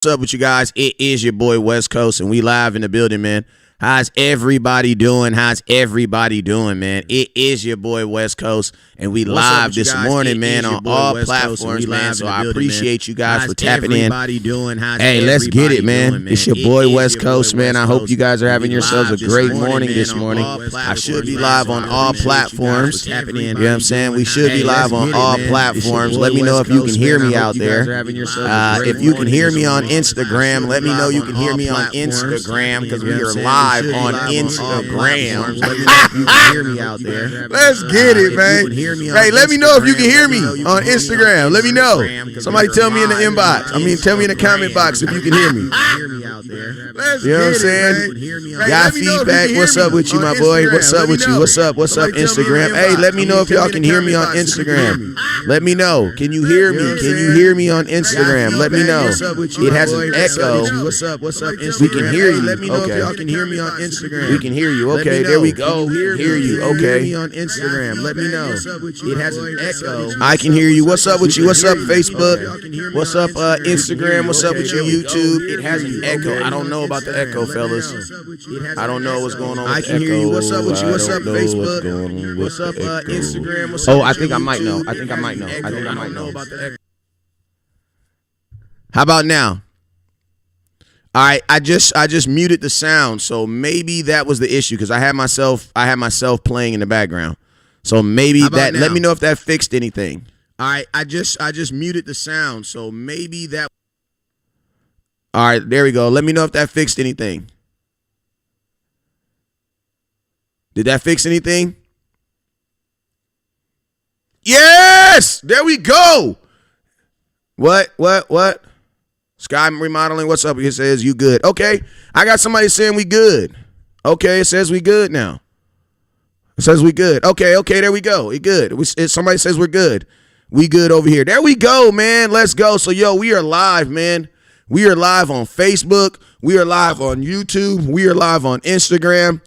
What's up with you guys? It is your boy West Coast, and we live in the building, man. How's everybody doing? How's everybody doing, man? It is your boy West Coast, and we live this morning, man, on all platforms, man. So I appreciate you guys for tapping in. Hey, let's get it, man. It's your boy West Coast, man. I hope you guys are having yourselves a great morning this morning. I should be live on all platforms. You know what I'm saying? We should be live on all platforms. Let me know if you can hear me out there. If you can hear me on Instagram, let me know you can hear me on Instagram, because we are live on Instagram. Let me know if you can hear me out there. Let's get it, man. Hey, let me know if you can hear me on Instagram. Let me know. Somebody tell me in the inbox. Tell me in the comment box if you can hear me. You know what I'm saying? Got feedback? What's up with you, my boy? What's up with you? What's up? What's up, Instagram? Hey, let me know if y'all can hear me on Instagram. Let me know. Can you hear me? Can you hear me on Instagram? Let me know. It has an echo. What's up? Instagram? We can hear you. Let me know if Okay. y'all can hear me on Instagram. We can hear you. Okay, there we go. Hear you. Okay. Me on Instagram. Let me know. It has an echo. I can hear you. What's up with you? What's up, Facebook? What's up, Instagram? What's up with your YouTube? It has an echo. I don't know about the echo, fellas. I don't know what's going on with I the can echo. hear you. What's up with you? What's up, Facebook? Facebook? What's up, Instagram? What's Oh, up I with think your I might YouTube? know. I think I might know. Echo. I think I might know. about the echo. How about now? All right, I just muted the sound, so maybe that was the issue, because I had myself playing in the background. So maybe that. now? Let me know if that fixed anything. All right, I just muted the sound, so maybe that. All right, there we go. Let me know if that fixed anything. Did that fix anything? Yes! There we go. What? Sky Remodeling, what's up? It says you good. Okay, I got somebody saying we good. Okay, it says we good now. It says we good. Okay, there we go. We good. Somebody says we're good. We good over here. There we go, man. Let's go. So, yo, we are live, man. We are live on Facebook. We are live on YouTube. We are live on Instagram.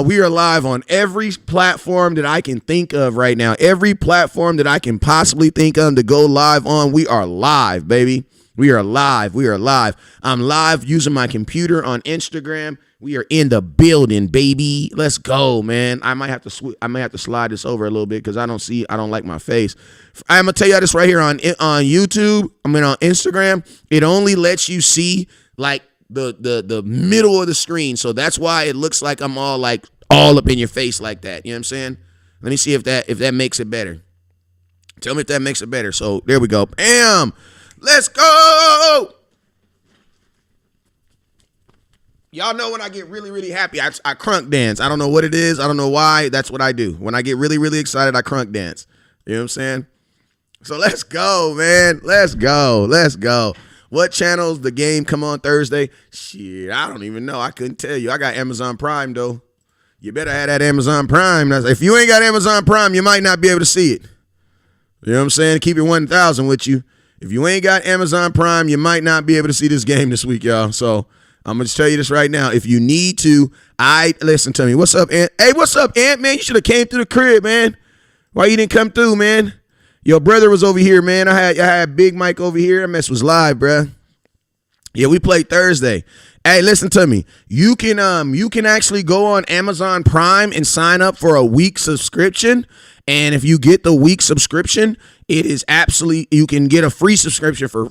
We are live on every platform that I can think of right now. Every platform that I can possibly think of to go live on. We are live, baby. We are live. I'm live using my computer on Instagram. We are in the building, baby. Let's go, man. I might have to slide this over a little bit, because I don't like my face. I'm gonna tell you this right here on YouTube. On Instagram, it only lets you see like the middle of the screen. So that's why it looks like I'm all up in your face like that. You know what I'm saying? Let me see if that makes it better. Tell me if that makes it better. So there we go. Bam. Let's go. Y'all know when I get really, really happy, I crunk dance. I don't know what it is. I don't know why. That's what I do. When I get really, really excited, I crunk dance. You know what I'm saying? So let's go, man. Let's go. What channels the game come on Thursday? Shit, I don't even know. I couldn't tell you. I got Amazon Prime, though. You better have that Amazon Prime. If you ain't got Amazon Prime, you might not be able to see it. You know what I'm saying? Keep it 1,000 with you. If you ain't got Amazon Prime, you might not be able to see this game this week, y'all. So I'm going to tell you this right now. If you need to, listen to me. What's up, Ant? Hey, what's up, Ant, man? You should have came through the crib, man. Why you didn't come through, man? Your brother was over here, man. I had Big Mike over here. That mess was live, bruh. Yeah, we played Thursday. Hey, listen to me. You can actually go on Amazon Prime and sign up for a week subscription. And if you get the week subscription, it is you can get a free subscription for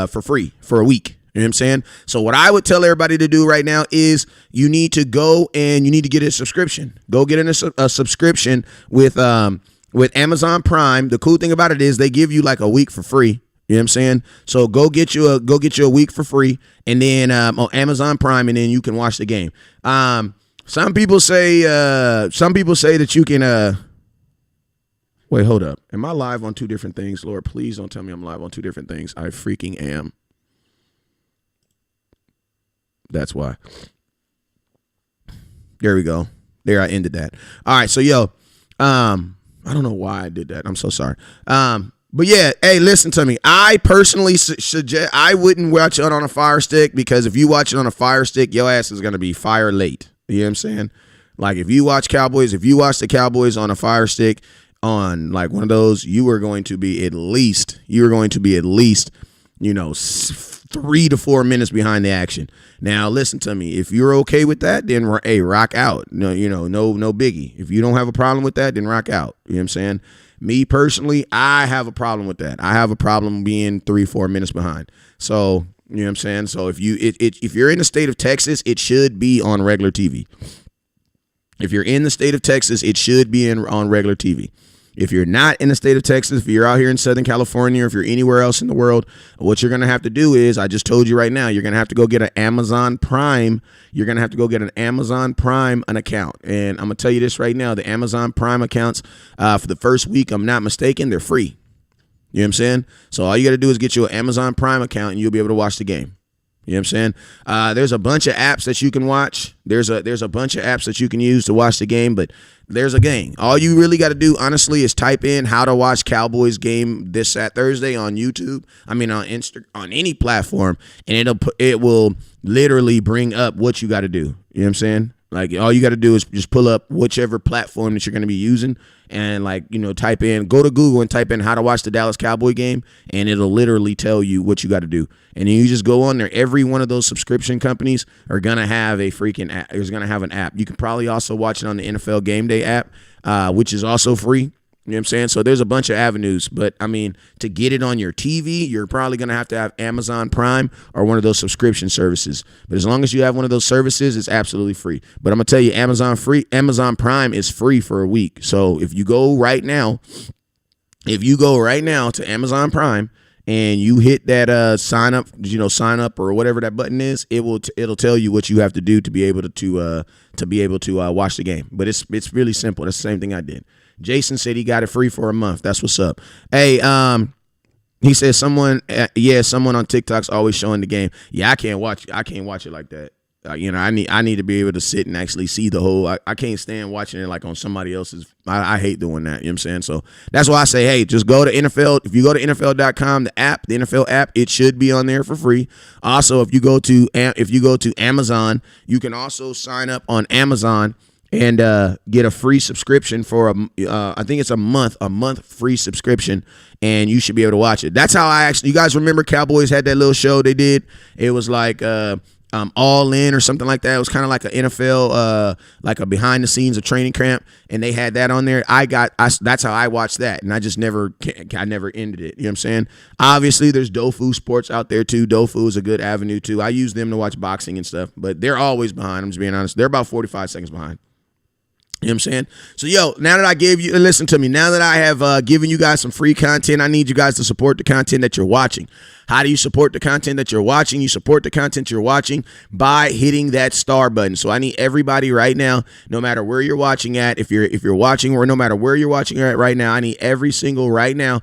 free for a week. You know what I'm saying? So what I would tell everybody to do right now is you need to go and you need to get a subscription. Go get a subscription with Amazon Prime. The cool thing about it is they give you like a week for free. You know what I'm saying? So go get you a week for free, and then on Amazon Prime, and then you can watch the game. Some people say that you can. Wait, hold up. Am I live on two different things? Lord, please don't tell me I'm live on two different things. I freaking am. That's why. There we go. There, I ended that. All right, so yo, I don't know why I did that. I'm so sorry. But yeah, hey, listen to me. I personally suggest I wouldn't watch it on a Fire Stick, because if you watch it on a Fire Stick, your ass is gonna be fire late. You know what I'm saying? Like if you watch the Cowboys on a Fire Stick on like one of those, you are going to be at least, 3 to 4 minutes behind the action. Now, listen to me. If you're okay with that, then hey, rock out. No, no biggie. If you don't have a problem with that, then rock out. You know what I'm saying? Me personally, I have a problem with that. I have a problem being 3-4 minutes behind. So, you know what I'm saying? So if you're in the state of Texas, it should be on regular TV. If you're in the state of Texas, it should be on regular TV. If you're not in the state of Texas, if you're out here in Southern California, or if you're anywhere else in the world, what you're going to have to do is, I just told you right now, you're going to have to go get an Amazon Prime. You're going to have to go get an Amazon Prime account. And I'm going to tell you this right now, the Amazon Prime accounts for the first week, I'm not mistaken, they're free. You know what I'm saying? So all you got to do is get you an Amazon Prime account and you'll be able to watch the game. You know what I'm saying? There's a bunch of apps that you can watch. There's a bunch of apps that you can use to watch the game, but there's a game. All you really got to do, honestly, is type in how to watch Cowboys game this Thursday on YouTube. I mean, on any platform, and it will literally bring up what you got to do. You know what I'm saying? Like, all you got to do is just pull up whichever platform that you're going to be using and, go to Google and type in how to watch the Dallas Cowboy game, and it'll literally tell you what you got to do. And then you just go on there. Every one of those subscription companies are going to have a freaking app. Is going to have an app. You can probably also watch it on the NFL Game Day app, which is also free. You know what I'm saying? So there's a bunch of avenues, but I mean, to get it on your TV, you're probably going to have Amazon Prime or one of those subscription services. But as long as you have one of those services, it's absolutely free. But I'm going to tell you, Amazon Prime is free for a week. So if you go right now to Amazon Prime and you hit that sign up or whatever that button is, it'll tell you what you have to do to be able to watch the game. But it's really simple. That's the same thing I did. Jason said he got it free for a month. That's what's up. Hey, he said someone on TikTok's always showing the game. Yeah, I can't watch it like that. I need to be able to sit and actually see the whole. I can't stand watching it like on somebody else's. I hate doing that. You know what I'm saying? So that's why I say, hey, just go to NFL. If you go to NFL.com, the NFL app, it should be on there for free. Also, if you go to Amazon, you can also sign up on Amazon and get a free subscription for I think it's a month free subscription, and you should be able to watch it. That's how you guys remember Cowboys had that little show they did? It was like All In or something like that. It was kind of like an NFL, like a behind the scenes of training camp, and they had that on there. That's how I watched that, and I never ended it. You know what I'm saying? Obviously, there's Dofu Sports out there too. Dofu is a good avenue too. I use them to watch boxing and stuff, but they're always behind. I'm just being honest. They're about 45 seconds behind. You know what I'm saying? So, now that listen to me, now that I have given you guys some free content, I need you guys to support the content that you're watching. How do you support the content that you're watching? You support the content you're watching by hitting that star button. So I need everybody right now, no matter where you're watching at, if you're watching, or no matter where you're watching at right now, I need everybody right now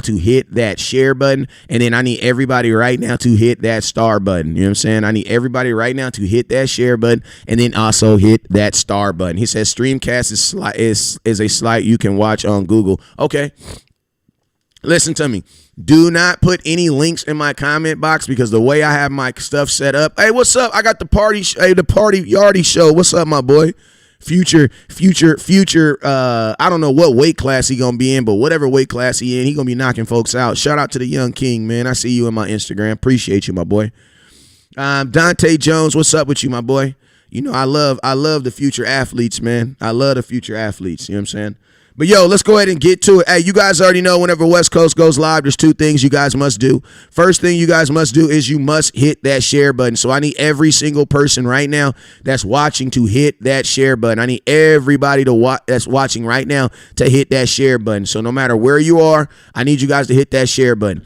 to hit that share button. And then I need everybody right now to hit that star button. You know what I'm saying? I need everybody right now to hit that share button and then also hit that star button. He says Streamcast is a site you can watch on Google. Okay. Listen to me. Do not put any links in my comment box, because the way I have my stuff set up. Hey, what's up? I got the party Yardy show. What's up, my boy? Future. I don't know what weight class he gonna be in, but whatever weight class he in, he gonna be knocking folks out. Shout out to the young king, man. I see you in my Instagram. Appreciate you, my boy. Dante Jones, what's up with you, my boy? You know, I love the future athletes, man. I love the future athletes. You know what I'm saying? But let's go ahead and get to it. Hey, you guys already know whenever West Coast goes live, there's 2 things you guys must do. First thing you guys must do is you must hit that share button. So I need every single person right now that's watching to hit that share button. I need everybody that's watching right now to hit that share button. So no matter where you are, I need you guys to hit that share button.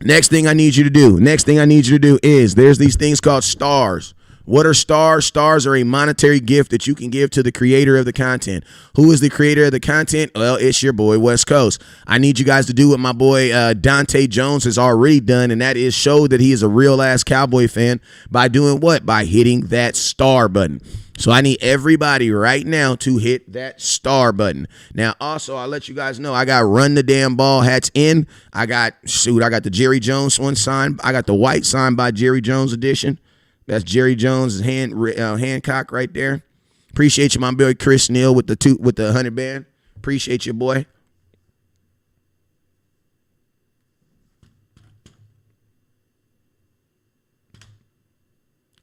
Next thing I need you to do is there's these things called stars. What are stars? Stars are a monetary gift that you can give to the creator of the content. Who is the creator of the content? Well, it's your boy, West Coast. I need you guys to do what my boy Dante Jones has already done, and that is show that he is a real-ass Cowboy fan by doing what? By hitting that star button. So I need everybody right now to hit that star button. Now, also, I'll let you guys know I got Run the Damn Ball hats in. I got the Jerry Jones one signed. I got the white signed by Jerry Jones edition. That's Jerry Jones' Hancock right there. Appreciate you, my boy Chris Neal with the 100 band. Appreciate you, boy.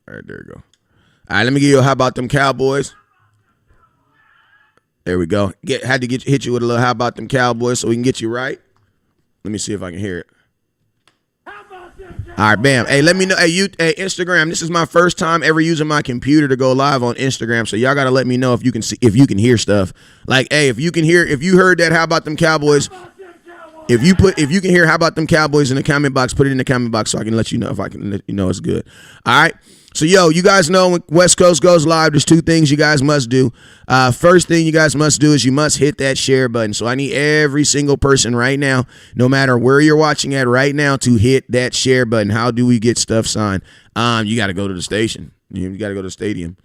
All right, there you go. All right, let me give you a how about them Cowboys. There we go. Hit you with a little how about them Cowboys so we can get you right. Let me see if I can hear it. All right, bam. Hey, let me know. Hey, Instagram. This is my first time ever using my computer to go live on Instagram. So y'all gotta let me know if you can hear stuff. Like, hey, if you heard that, how about them Cowboys? If you can hear how about them Cowboys in the comment box, put it in the comment box so I can let you know if I can let you know it's good. All right. So, you guys know when West Coast goes live, there's two things you guys must do. First thing you guys must do is you must hit that share button. So I need every single person right now, no matter where you're watching at right now, to hit that share button. How do we get stuff signed? You got to go to the station. You got to go to the stadium.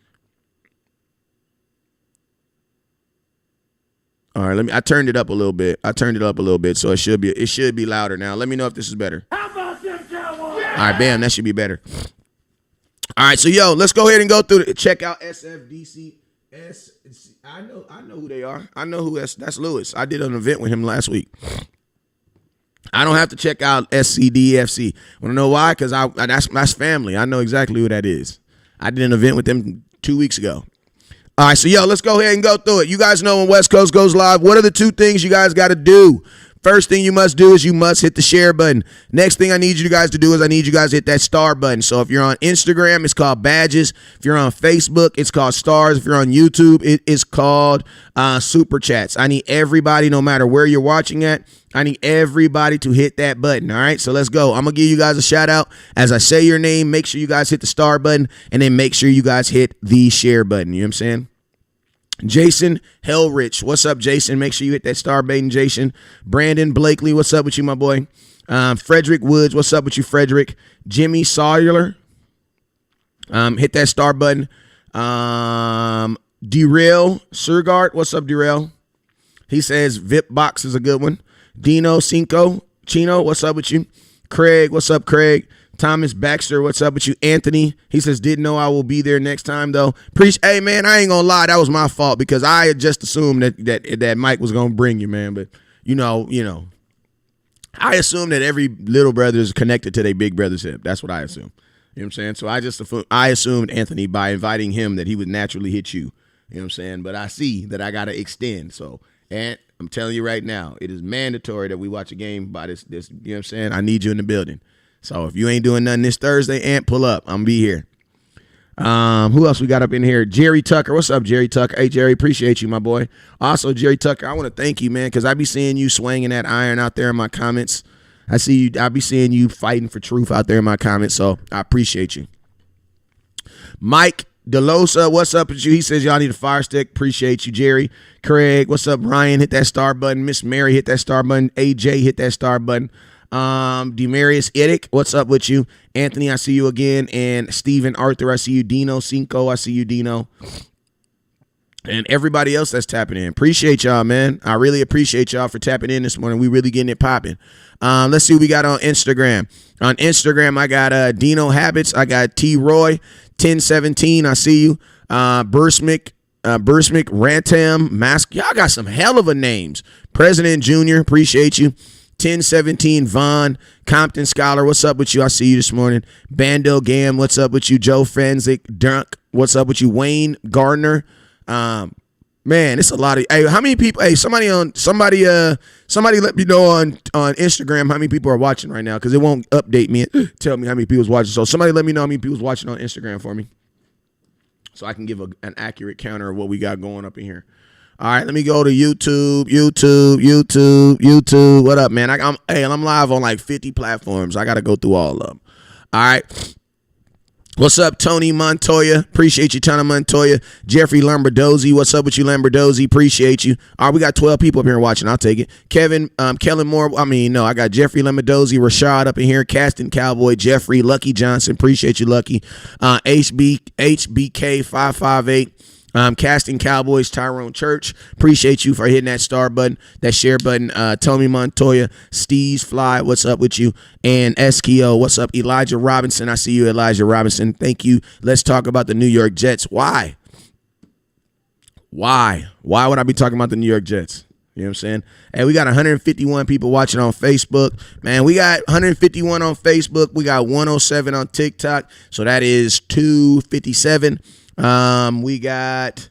All right, I turned it up a little bit. So it should be louder now. Let me know if this is better. How about them Cowboys? All right, bam, that should be better. All right, so let's go ahead and go through it. Check out SFDC. I know who they are. I know who that's Lewis. I did an event with him last week. I don't have to check out SCDFC. Want to know why? Because that's family. I know exactly who that is. I did an event with them 2 weeks ago. All right, so let's go ahead and go through it. You guys know when West Coast goes live, what are the two things you guys got to do? First thing you must do is you must hit the share button. Next thing I need you guys to do is I need you guys to hit that star button. So if you're on Instagram, it's called badges. If you're on Facebook, it's called stars. If you're on YouTube, it is called super chats. I need everybody, no matter where you're watching at, I need everybody to hit that button. All right, so let's go. I'm going to give you guys a shout out. As I say your name, make sure you guys hit the star button, and then make sure you guys hit the share button. You know what I'm saying? Jason Hellrich, what's up, Jason? Make sure you hit that star button, Jason. Brandon Blakely, what's up with you, my boy? Frederick Woods, what's up with you, Frederick? Jimmy Sawyer, hit that star button. Derail Surgart, what's up, Derail? He says VIP Box is a good one. Dino Cinco Chino, what's up with you? Craig, what's up, Craig? Thomas Baxter, what's up with you? Anthony, he says, didn't know I will be there next time, though. Hey, man, I ain't gonna lie. That was my fault because I had just assumed that Mike was gonna bring you, man. But, you know, I assume that every little brother is connected to their big brother's hip. That's what I assume. You know what I'm saying? So I assumed Anthony, by inviting him, that he would naturally hit you. You know what I'm saying? But I see that I got to extend. So, and I'm telling you right now, it is mandatory that we watch a game by this. You know what I'm saying? I need you in the building. So if you ain't doing nothing this Thursday, Ant, pull up. I'm going to be here. Who else we got up in here? Jerry Tucker. What's up, Jerry Tucker? Hey, Jerry, appreciate you, my boy. Also, Jerry Tucker, I want to thank you, man, because I be seeing you swinging that iron out there in my comments. I be seeing you fighting for truth out there in my comments, so I appreciate you. Mike Delosa, what's up with you? He says y'all need a fire stick. Appreciate you, Jerry. Craig, what's up? Ryan, hit that star button. Miss Mary, hit that star button. AJ, hit that star button. Demarius Edick, what's up with you? Anthony, I see you again. And Stephen Arthur, I see you. Dino Cinco, I see you, Dino. And everybody else that's tapping in. Appreciate y'all, man. I really appreciate y'all for tapping in this morning. We really getting it popping. Let's see what we got on Instagram. On Instagram, I got Dino Habits. I got T Roy 1017. I see you. Bursmick, Rantam, Mask. Y'all got some hell of a names. President Jr. Appreciate you. 1017 Vaughn, Compton Scholar, what's up with you? I see you this morning. Bando Gam, what's up with you? Joe Fenzik, Dunk, what's up with you? Wayne Gardner. Man, it's a lot of. Hey, how many people? Hey, somebody let me know on Instagram how many people are watching right now, because it won't update me and tell me how many people's watching. So somebody let me know how many people's watching on Instagram for me, so I can give an accurate counter of what we got going up in here. All right, let me go to YouTube. What up, man? I'm live on like 50 platforms. I got to go through all of them. All right. What's up, Tony Montoya? Appreciate you, Tony Montoya. Jeffrey Lamberdozzi, what's up with you, Lamberdozzi? Appreciate you. All right, we got 12 people up here watching. I'll take it. Kellen Moore. I got Jeffrey Lamberdozzi, Rashad up in here, Casting Cowboy, Jeffrey, Lucky Johnson. Appreciate you, Lucky. HBK 558. Casting Cowboys, Tyrone Church. Appreciate you for hitting that star button, that share button. Tony Montoya, Steve's Fly, what's up with you? And Eskio, what's up? Elijah Robinson, I see you, Elijah Robinson. Thank you. Let's talk about the New York Jets. Why? Why would I be talking about the New York Jets? You know what I'm saying? Hey, we got 151 people watching on Facebook. Man, we got 151 on Facebook. We got 107 on TikTok. So that is 257. We got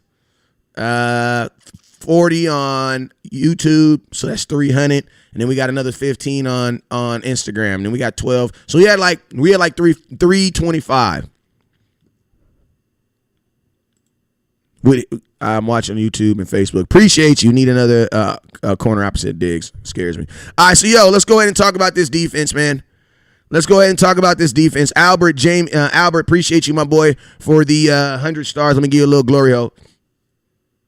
40 on YouTube. So that's 300. And then we got another 15 on Instagram. And then we got 12. So we had like 325. I'm watching YouTube and Facebook. Appreciate you. Need another corner opposite Diggs. Scares me. All right, so let's go ahead and talk about this defense, man. Let's go ahead and talk about this defense. Albert, appreciate you, my boy, for the 100 stars. Let me give you a little glory hole.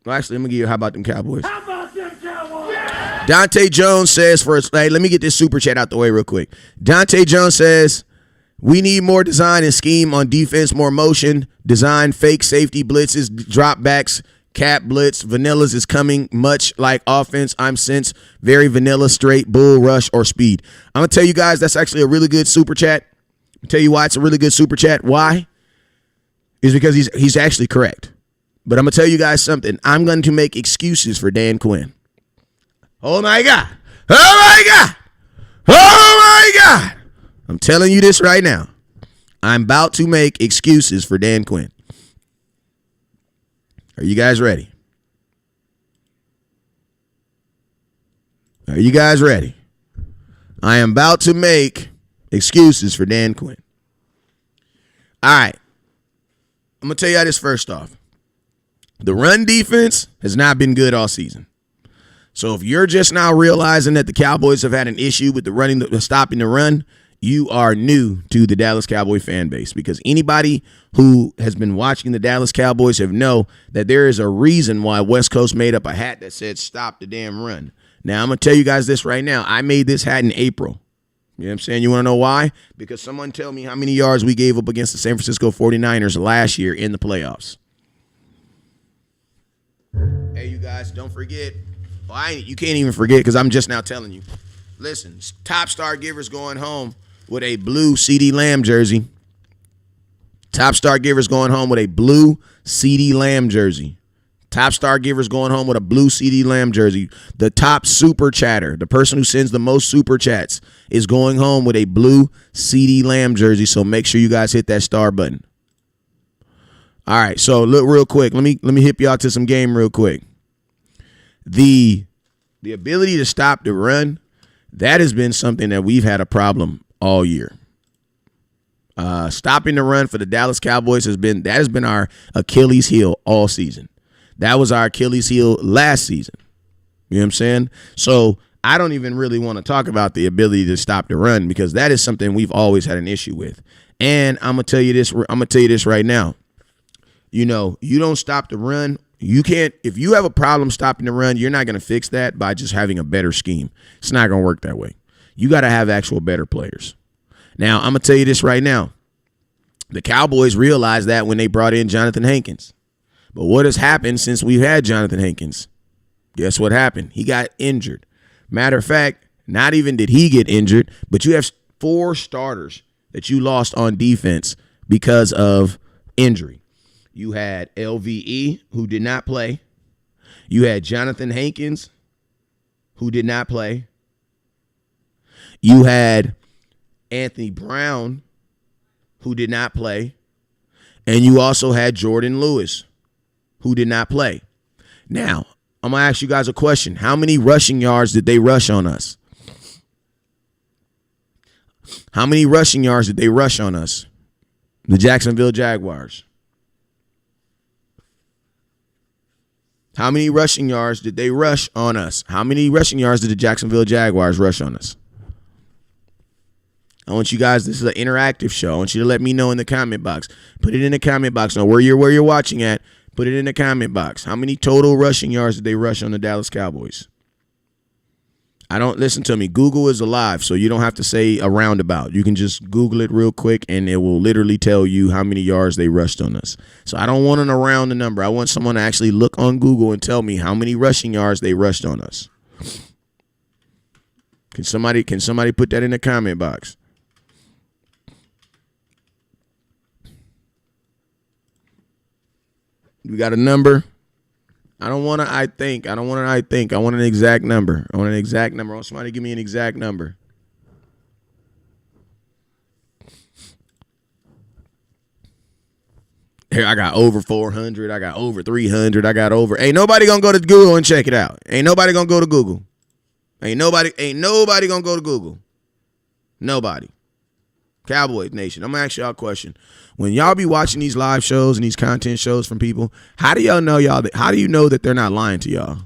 Well, actually, let me give you how about them Cowboys? How about them Cowboys? Yeah! Dante Jones says hey, let me get this super chat out the way real quick. Dante Jones says, we need more design and scheme on defense, more motion, design, fake safety blitzes, drop backs, cap blitz. Vanillas is coming much like offense. I'm sense very vanilla, straight, bull rush, or speed. I'm going to tell you guys that's actually a really good super chat. I'll tell you why it's a really good super chat. Why? Is because he's actually correct. But I'm going to tell you guys something. I'm going to make excuses for Dan Quinn. Oh, my God. Oh, my God. Oh, my God. I'm telling you this right now. I'm about to make excuses for Dan Quinn. Are you guys ready? Are you guys ready? I am about to make excuses for Dan Quinn. All right. I'm going to tell you this first off. The run defense has not been good all season. So if you're just now realizing that the Cowboys have had an issue with stopping the run, you are new to the Dallas Cowboy fan base, because anybody who has been watching the Dallas Cowboys know that there is a reason why West Coast made up a hat that said stop the damn run. Now, I'm going to tell you guys this right now. I made this hat in April. You know what I'm saying? You want to know why? Because someone tell me how many yards we gave up against the San Francisco 49ers last year in the playoffs. Hey, you guys, don't forget. You can't even forget because I'm just now telling you. Listen, top star givers going home with a blue CeeDee Lamb jersey. Top star givers going home with a blue CeeDee Lamb jersey. Top star givers going home with a blue CeeDee Lamb jersey. The top super chatter, the person who sends the most super chats, is going home with a blue CeeDee Lamb jersey. So make sure you guys hit that star button. All right, so look real quick. Let me hip y'all to some game real quick. The ability to stop the run, that has been something that we've had a problem all year. Stopping the run for the Dallas Cowboys has been our Achilles heel all season. That was our Achilles heel last season. You know what I'm saying? So I don't even really want to talk about the ability to stop the run, because that is something we've always had an issue with. And I'm gonna tell you this right now. You don't stop the run. You can't, if you have a problem stopping the run, you're not going to fix that by just having a better scheme. It's not going to work that way. You got to have actual better players. Now, I'm going to tell you this right now. The Cowboys realized that when they brought in Jonathan Hankins. But what has happened since we've had Jonathan Hankins? Guess what happened? He got injured. Matter of fact, not even did he get injured, but you have 4 starters that you lost on defense because of injury. You had LVE, who did not play. You had Jonathan Hankins, who did not play. You had Anthony Brown, who did not play. And you also had Jordan Lewis, who did not play. Now, I'm going to ask you guys a question. How many rushing yards did they rush on us? How many rushing yards did they rush on us? The Jacksonville Jaguars. How many rushing yards did they rush on us? How many rushing yards did the Jacksonville Jaguars rush on us? I want you guys, this is an interactive show. I want you to let me know in the comment box. Put it in the comment box. Now, where you're watching at, put it in the comment box. How many total rushing yards did they rush on the Dallas Cowboys? Listen to me. Google is alive, so you don't have to say a roundabout. You can just Google it real quick, and it will literally tell you how many yards they rushed on us. So I don't want an around the number. I want someone to actually look on Google and tell me how many rushing yards they rushed on us. Can somebody put that in the comment box? We got a number. I don't want to I think. I don't want an I think. I want an exact number. I want an exact number. I want somebody to give me an exact number. Here, I got over 400. I got over 300. I got over. Ain't nobody gonna go to Google and check it out. Ain't nobody gonna go to Google. Ain't nobody gonna go to Google. Nobody. Cowboys Nation, I'm gonna ask y'all a question. When y'all be watching these live shows and these content shows from people, how do you know that they're not lying to y'all?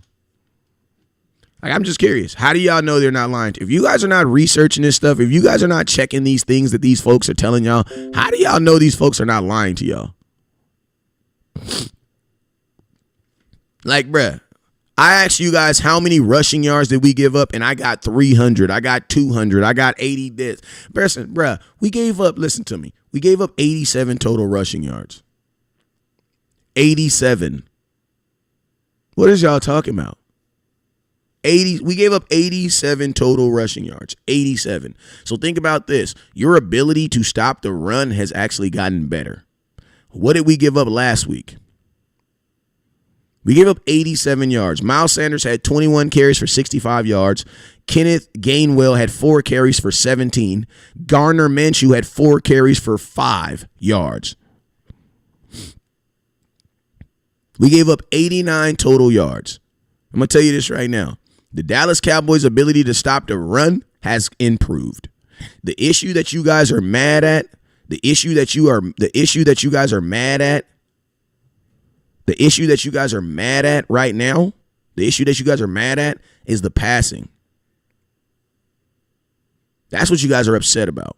Like, I'm just curious. How do y'all know they're not lying to you? If you guys are not researching this stuff, if you guys are not checking these things that these folks are telling y'all, how do y'all know these folks are not lying to y'all? Like, bruh, I asked you guys how many rushing yards did we give up, and I got 300. I got 200. I got 80 this. Bruh, we gave up, listen to me, we gave up 87 total rushing yards. 87. What is y'all talking about? We gave up 87 total rushing yards. 87. So think about this. Your ability to stop the run has actually gotten better. What did we give up last week? We gave up 87 yards. Miles Sanders had 21 carries for 65 yards. Kenneth Gainwell had 4 carries for 17. Gardner Minshew had 4 carries for 5 yards. We gave up 89 total yards. I'm going to tell you this right now. The Dallas Cowboys' ability to stop the run has improved. The issue that you guys are mad at, the issue that you guys are mad at right now, the issue that you guys are mad at is the passing. That's what you guys are upset about.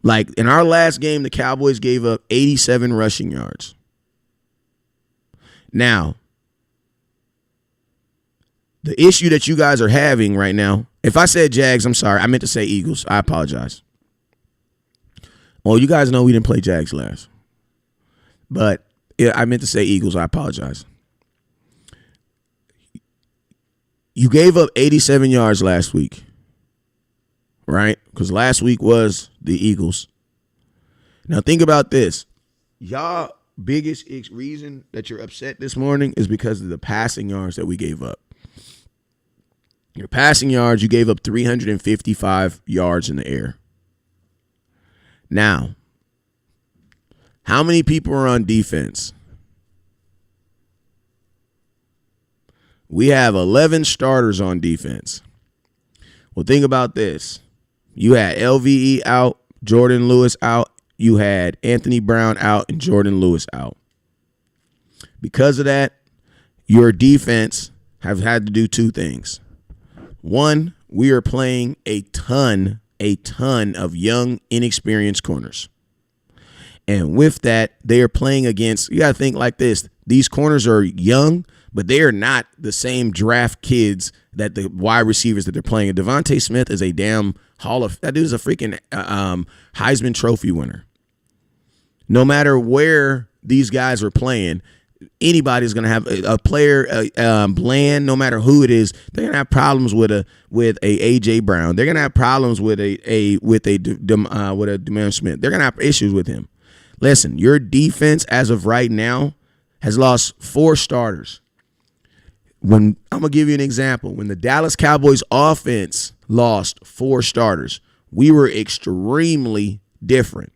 Like, in our last game, the Cowboys gave up 87 rushing yards. Now, the issue that you guys are having right now, if I said Jags, I'm sorry. I meant to say Eagles. I apologize. Well, you guys know we didn't play Jags last. But yeah, I meant to say Eagles. I apologize. You gave up 87 yards last week, right? Because last week was the Eagles. Now think about this. Y'all biggest reason that you're upset this morning is because of the passing yards that we gave up. Your passing yards, you gave up 355 yards in the air. Now, how many people are on defense? We have 11 starters on defense. Well, think about this. You had LVE out, Jordan Lewis out. You had Anthony Brown out and Jordan Lewis out. Because of that, your defense have had to do 2 things. One, we are playing a ton of young, inexperienced corners. And with that, they are playing against, you got to think like this. These corners are young, but they are not the same draft kids that the wide receivers that they're playing. Devontae Smith is a damn that dude is a freaking Heisman Trophy winner. No matter where these guys are playing, anybody's going to have a player, Bland, no matter who it is, they're going to have problems with a AJ Brown. They're going to have problems with a Demar Smith. They're going to have issues with him. Listen, your defense as of right now has lost 4 starters. I'm going to give you an example. When the Dallas Cowboys offense lost 4 starters, we were extremely different.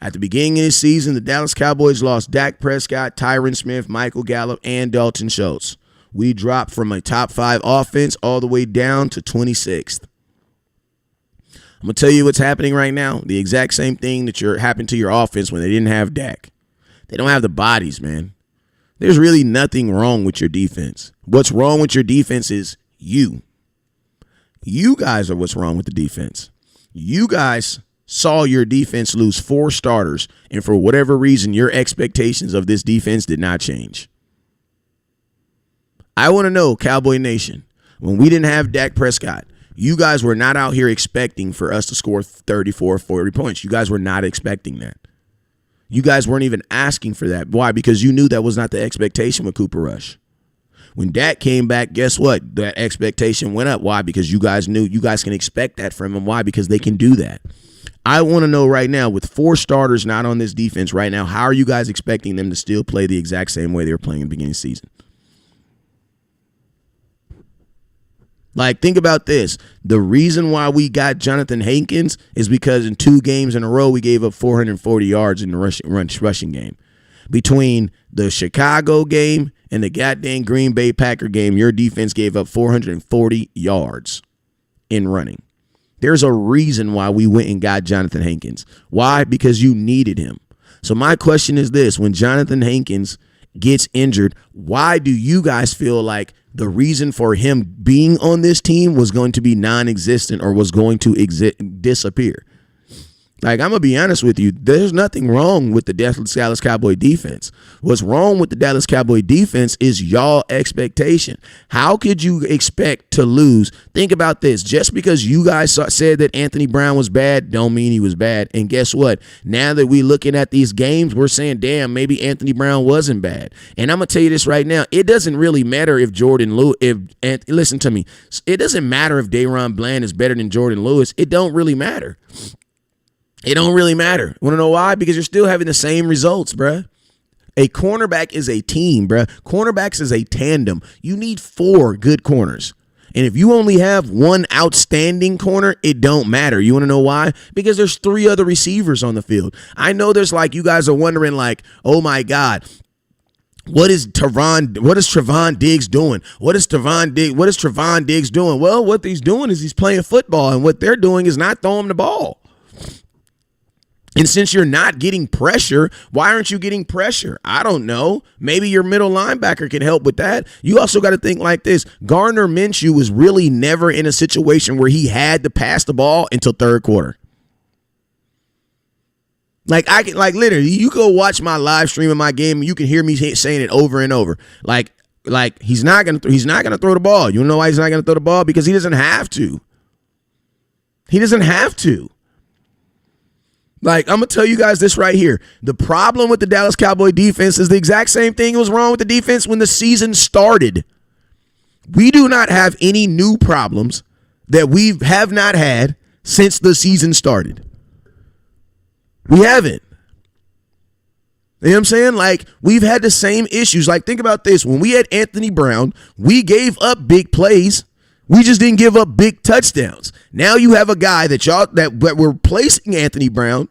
At the beginning of the season, the Dallas Cowboys lost Dak Prescott, Tyron Smith, Michael Gallup, and Dalton Schultz. We dropped from a top 5 offense all the way down to 26th. I'm going to tell you what's happening right now. The exact same thing that happened to your offense when they didn't have Dak. They don't have the bodies, man. There's really nothing wrong with your defense. What's wrong with your defense is you. You guys are what's wrong with the defense. You guys saw your defense lose 4 starters, and for whatever reason, your expectations of this defense did not change. I want to know, Cowboy Nation, when we didn't have Dak Prescott, you guys were not out here expecting for us to score 34, 40 points. You guys were not expecting that. You guys weren't even asking for that. Why? Because you knew that was not the expectation with Cooper Rush. When Dak came back, guess what? That expectation went up. Why? Because you guys knew you guys can expect that from him. Why? Because they can do that. I want to know right now, with 4 starters not on this defense right now, how are you guys expecting them to still play the exact same way they were playing in the beginning of the season? Like, think about this. The reason why we got Jonathan Hankins is because in 2 games in a row, we gave up 440 yards in the rushing game. Between the Chicago game and the goddamn Green Bay Packer game, your defense gave up 440 yards in running. There's a reason why we went and got Jonathan Hankins. Why? Because you needed him. So my question is this. When Jonathan Hankins gets injured, why do you guys feel like the reason for him being on this team was going to be non-existent or was going to disappear? Like, I'm going to be honest with you. There's nothing wrong with the Dallas Cowboy defense. What's wrong with the Dallas Cowboy defense is y'all expectation. How could you expect to lose? Think about this. Just because you guys said that Anthony Brown was bad, don't mean he was bad. And guess what? Now that we're looking at these games, we're saying, damn, maybe Anthony Brown wasn't bad. And I'm going to tell you this right now. It doesn't really matter if listen to me. It doesn't matter if Dayron Bland is better than Jordan Lewis. It don't really matter. It don't really matter. Want to know why? Because you're still having the same results, bruh. A cornerback is a team, bruh. Cornerbacks is a tandem. You need 4 good corners. And if you only have 1 outstanding corner, it don't matter. You want to know why? Because there's 3 other receivers on the field. I know there's like, you guys are wondering like, oh my God, what is Trevon Diggs doing? What is Trevon Diggs doing? Well, what he's doing is he's playing football, and what they're doing is not throwing the ball. And since you're not getting pressure, why aren't you getting pressure? I don't know. Maybe your middle linebacker can help with that. You also got to think like this. Gardner Minshew was really never in a situation where he had to pass the ball until 3rd quarter. Like, literally, you go watch my live stream of my game and you can hear me saying it over and over. Like he's not gonna throw the ball. You know why he's not gonna throw the ball? Because he doesn't have to. He doesn't have to. Like, I'm going to tell you guys this right here. The problem with the Dallas Cowboy defense is the exact same thing that was wrong with the defense when the season started. We do not have any new problems that we have not had since the season started. We haven't. You know what I'm saying? Like, we've had the same issues. Like, think about this. When we had Anthony Brown, we gave up big plays. We just didn't give up big touchdowns. Now you have a guy that we're replacing Anthony Brown,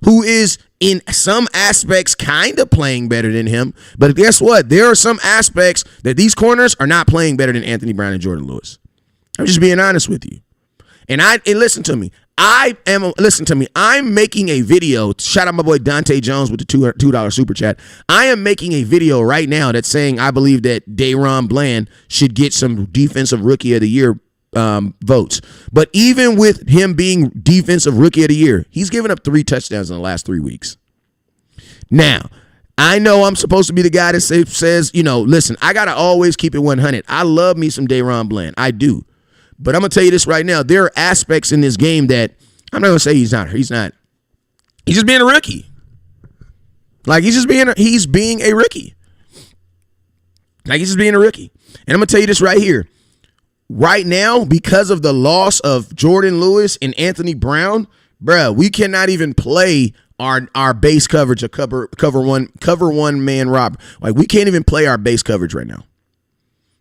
who is in some aspects kind of playing better than him. But guess what? There are some aspects that these corners are not playing better than Anthony Brown and Jordan Lewis. I'm just being honest with you. And listen to me. I'm making a video. Shout out my boy Dante Jones with the $2 super chat. I am making a video right now that's saying I believe that Dayron Bland should get some defensive rookie of the year votes. But even with him being defensive rookie of the year, he's given up 3 touchdowns in the last 3 weeks. Now, I know I'm supposed to be the guy that says, listen, I got to always keep it 100. I love me some Dayron Bland. I do. But I'm going to tell you this right now. There are aspects in this game that I'm not going to say he's not. He's just being a rookie. Like, he's being a rookie. Like, he's just being a rookie. And I'm going to tell you this right here. Right now, because of the loss of Jordan Lewis and Anthony Brown, bruh, we cannot even play our base coverage of cover one man rob. Like, we can't even play our base coverage right now.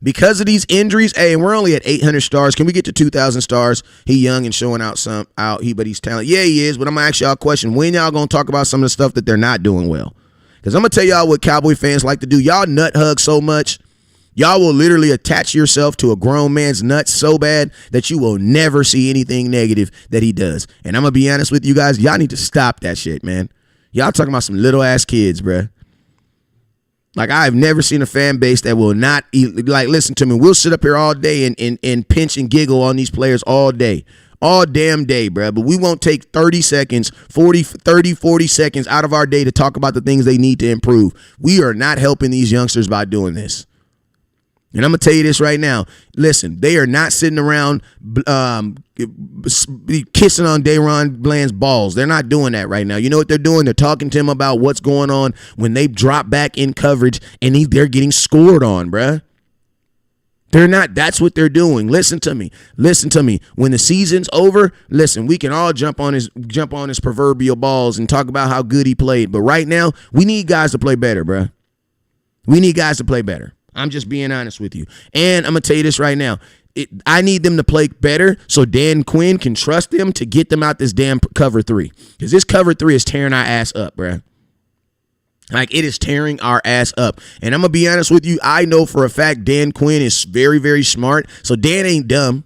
Because of these injuries, hey, and we're only at 800 stars. Can we get to 2,000 stars? He young and showing out but he's talented. Yeah, he is. But I'm going to ask y'all a question. When y'all going to talk about some of the stuff that they're not doing well? Because I'm going to tell y'all what Cowboy fans like to do. Y'all nut hug so much. Y'all will literally attach yourself to a grown man's nuts so bad that you will never see anything negative that he does. And I'm going to be honest with you guys. Y'all need to stop that shit, man. Y'all talking about some little ass kids, bruh. Like, I've never seen a fan base that will not eat. Like, listen to me. We'll sit up here all day and pinch and giggle on these players all day. All damn day, bro. But we won't take 30 seconds, 40 seconds out of our day to talk about the things they need to improve. We are not helping these youngsters by doing this. And I'm going to tell you this right now. Listen, they are not sitting around kissing on Dayron Bland's balls. They're not doing that right now. You know what they're doing? They're talking to him about what's going on when they drop back in coverage and they're getting scored on, bruh. They're not. That's what they're doing. Listen to me. Listen to me. When the season's over, listen, we can all jump on his proverbial balls and talk about how good he played. But right now, we need guys to play better, bro. We need guys to play better. I'm just being honest with you. And I'm going to tell you this right now. I need them to play better so Dan Quinn can trust them to get them out this damn cover 3. Because this cover 3 is tearing our ass up, bro. Like, it is tearing our ass up. And I'm going to be honest with you. I know for a fact Dan Quinn is very, very smart. So Dan ain't dumb.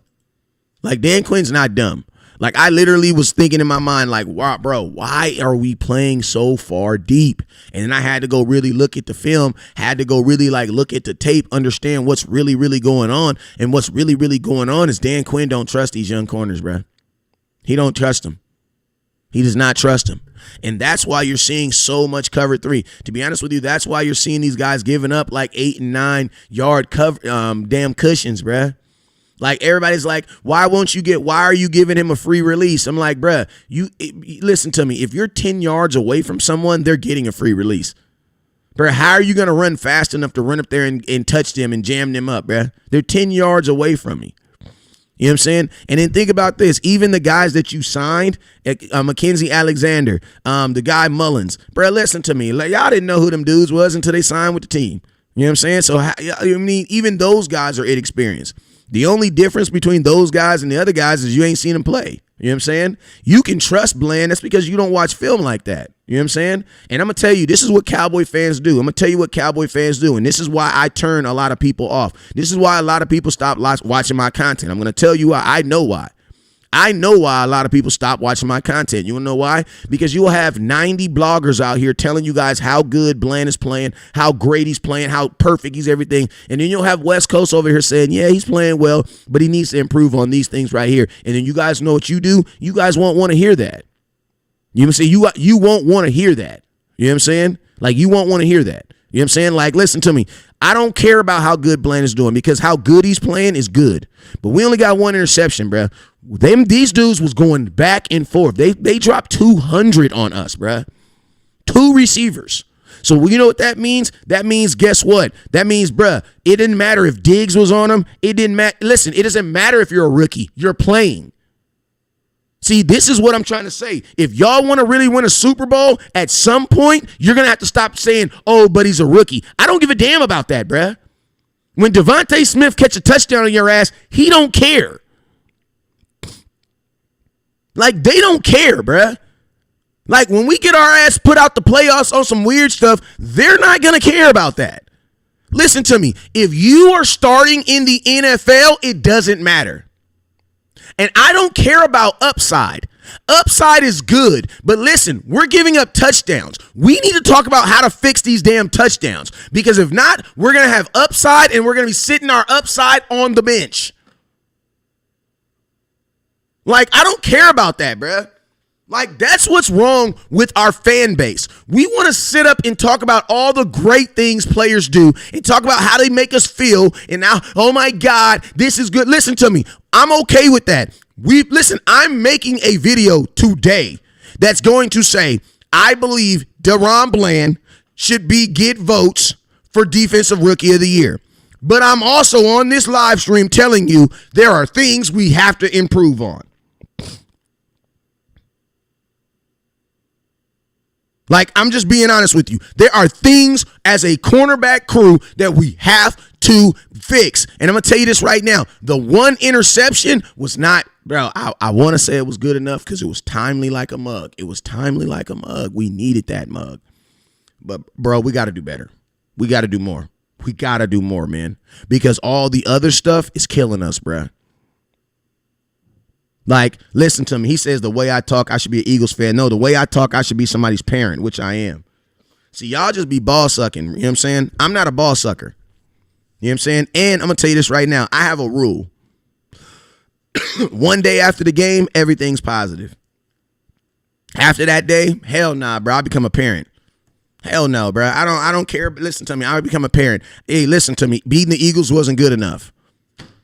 Like, Dan Quinn's not dumb. Like, I literally was thinking in my mind, like, wow, bro, why are we playing so far deep? And then I had to go really look at the film, had to go really, like, look at the tape, understand what's really, really going on. And what's really, really going on is Dan Quinn don't trust these young corners, bro. He don't trust them. He does not trust him. And that's why you're seeing so much cover 3. To be honest with you, that's why you're seeing these guys giving up like 8 and 9 yard cover damn cushions, bruh. Like, everybody's like, why are you giving him a free release? I'm like, bruh, listen to me. If you're 10 yards away from someone, they're getting a free release. Bruh, how are you going to run fast enough to run up there and touch them and jam them up, bruh? They're 10 yards away from me. You know what I'm saying? And then think about this. Even the guys that you signed, Mackenzie Alexander, the guy Mullins, bro, listen to me. Like, y'all didn't know who them dudes was until they signed with the team. You know what I'm saying? So, I mean, even those guys are inexperienced. The only difference between those guys and the other guys is you ain't seen them play. You know what I'm saying? You can trust Bland. That's because you don't watch film like that. You know what I'm saying? And I'm going to tell you, this is what Cowboy fans do. I'm going to tell you what Cowboy fans do. And this is why I turn a lot of people off. This is why a lot of people stop watching my content. I'm going to tell you why. I know why. I know why a lot of people stop watching my content. You want to know why? Because you will have 90 bloggers out here telling you guys how good Bland is playing, how great he's playing, how perfect he's everything. And then you'll have West Coast over here saying, yeah, he's playing well, but he needs to improve on these things right here. And then you guys know what you do? You guys won't want to hear that. You know what I'm saying? You won't want to hear that. You know what I'm saying? Like, you won't want to hear that. You know what I'm saying? Like, listen to me. I don't care about how good Bland is doing because how good he's playing is good. But we only got one interception, bro. These dudes was going back and forth. They dropped 200 on us, bro. 2 receivers. So you know what that means? That means, guess what? That means, bruh, it didn't matter if Diggs was on him. It didn't matter. Listen, it doesn't matter if you're a rookie. You're playing. See, this is what I'm trying to say. If y'all want to really win a Super Bowl, at some point, you're going to have to stop saying, oh, but he's a rookie. I don't give a damn about that, bruh. When Devontae Smith catch a touchdown on your ass, he don't care. Like, they don't care, bruh. Like, when we get our ass put out the playoffs on some weird stuff, they're not going to care about that. Listen to me. If you are starting in the NFL, it doesn't matter. And I don't care about upside. Upside is good, but listen, we're giving up touchdowns. We need to talk about how to fix these damn touchdowns, because if not, we're going to have upside and we're going to be sitting our upside on the bench. Like, I don't care about that, bruh. Like, that's what's wrong with our fan base. We want to sit up and talk about all the great things players do and talk about how they make us feel. And now, oh my God, this is good. Listen to me. I'm okay with that. Listen, I'm making a video today that's going to say, I believe DaRon Bland should get votes for Defensive Rookie of the Year. But I'm also on this live stream telling you there are things we have to improve on. Like, I'm just being honest with you. There are things as a cornerback crew that we have to fix. And I'm going to tell you this right now. The one interception was not, bro, I want to say it was good enough because it was timely like a mug. It was timely like a mug. We needed that mug. But, bro, we got to do better. We got to do more. We got to do more, man. Because all the other stuff is killing us, bro. Like, listen to me. He says the way I talk, I should be an Eagles fan. No, the way I talk, I should be somebody's parent, which I am. See, y'all just be ball sucking. You know what I'm saying? I'm not a ball sucker. You know what I'm saying? And I'm going to tell you this right now. I have a rule. One day after the game, everything's positive. After that day, hell nah, bro. I become a parent. Hell no, bro. I don't care. Listen to me. I become a parent. Hey, listen to me. Beating the Eagles wasn't good enough.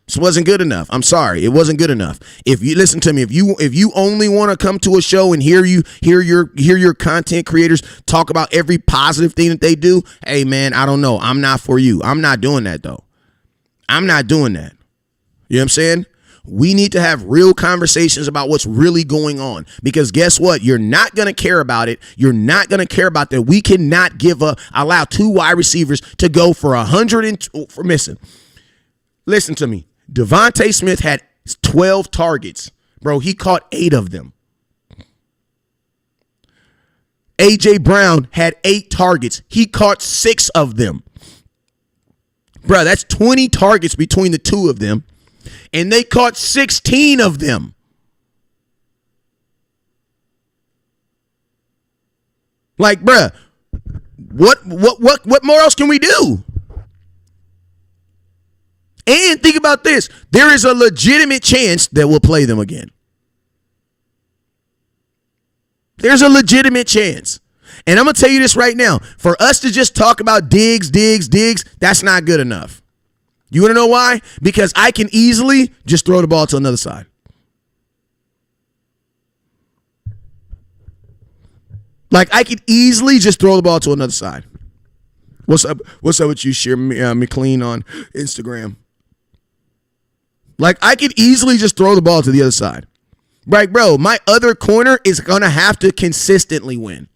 This wasn't good enough. I'm sorry. It wasn't good enough. If you listen to me, if you only want to come to a show and hear your content creators talk about every positive thing that they do, hey man, I don't know. I'm not for you. I'm not doing that though. I'm not doing that. You know what I'm saying? We need to have real conversations about what's really going on, because guess what? You're not going to care about it. You're not going to care about that. We cannot allow 2 wide receivers to go for 100 for missing. Listen to me. Devontae Smith had 12 targets. Bro, he caught 8 of them. A.J. Brown had 8 targets. He caught 6 of them. Bro, that's 20 targets between the 2 of them. And they caught 16 of them. Like, bruh, what more else can we do? And think about this. There is a legitimate chance that we'll play them again. There's a legitimate chance. And I'm going to tell you this right now. For us to just talk about Diggs, that's not good enough. You want to know why? Because I can easily just throw the ball to another side. Like, I could easily just throw the ball to another side. What's up with you, Share McLean on Instagram? Like, I could easily just throw the ball to the other side. Right, bro, my other corner is going to have to consistently win.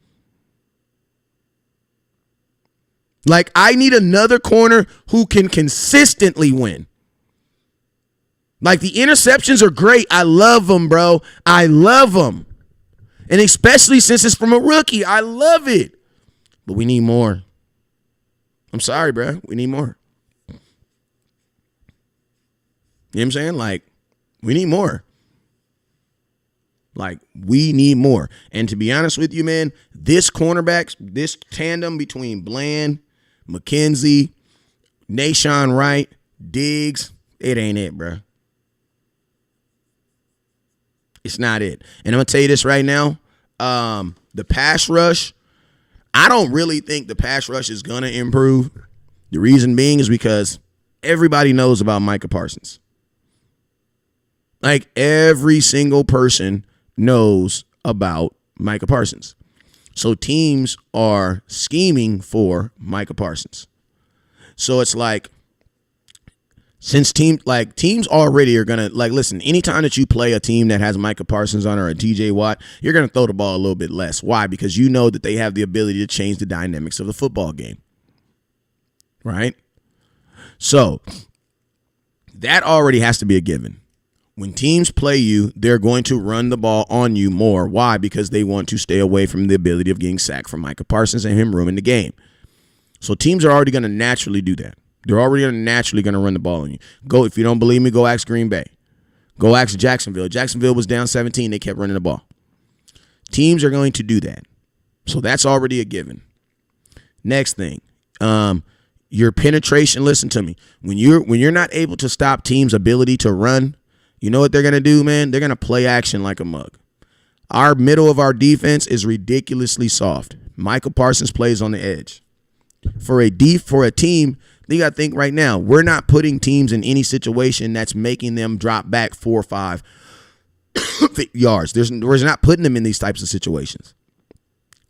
Like, I need another corner who can consistently win. Like, the interceptions are great. I love them, bro. I love them. And especially since it's from a rookie. I love it. But we need more. I'm sorry, bro. We need more. You know what I'm saying? Like, we need more. Like, we need more. And to be honest with you, man, this tandem between Bland, McKenzie, Nashawn Wright, Diggs, it ain't it, bro. It's not it. And I'm going to tell you this right now. The pass rush, I don't really think the pass rush is going to improve. The reason being is because everybody knows about Micah Parsons. Like, every single person knows about Micah Parsons. So teams are scheming for Micah Parsons. So it's like, since teams already are going to, like, listen, anytime that you play a team that has Micah Parsons on or a TJ Watt, you're going to throw the ball a little bit less. Why? Because you know that they have the ability to change the dynamics of the football game. Right? So that already has to be a given. When teams play you, they're going to run the ball on you more. Why? Because they want to stay away from the ability of getting sacked from Micah Parsons and him ruining the game. So teams are already going to naturally do that. They're already naturally going to run the ball on you. Go, if you don't believe me, go ask Green Bay. Go ask Jacksonville. Jacksonville was down 17. They kept running the ball. Teams are going to do that. So that's already a given. Next thing, your penetration. Listen to me. When you're not able to stop teams' ability to run, you know what they're going to do, man? They're going to play action like a mug. Our middle of our defense is ridiculously soft. Michael Parsons plays on the edge. For a team, you got to think right now, we're not putting teams in any situation that's making them drop back 4 or 5 yards. We're not putting them in these types of situations.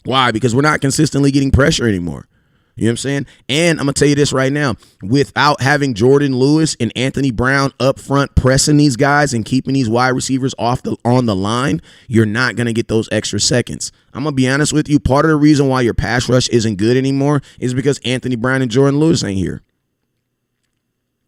Why? Because we're not consistently getting pressure anymore. You know what I'm saying? And I'm going to tell you this right now. Without having Jordan Lewis and Anthony Brown up front pressing these guys and keeping these wide receivers on the line, you're not going to get those extra seconds. I'm going to be honest with you. Part of the reason why your pass rush isn't good anymore is because Anthony Brown and Jordan Lewis ain't here.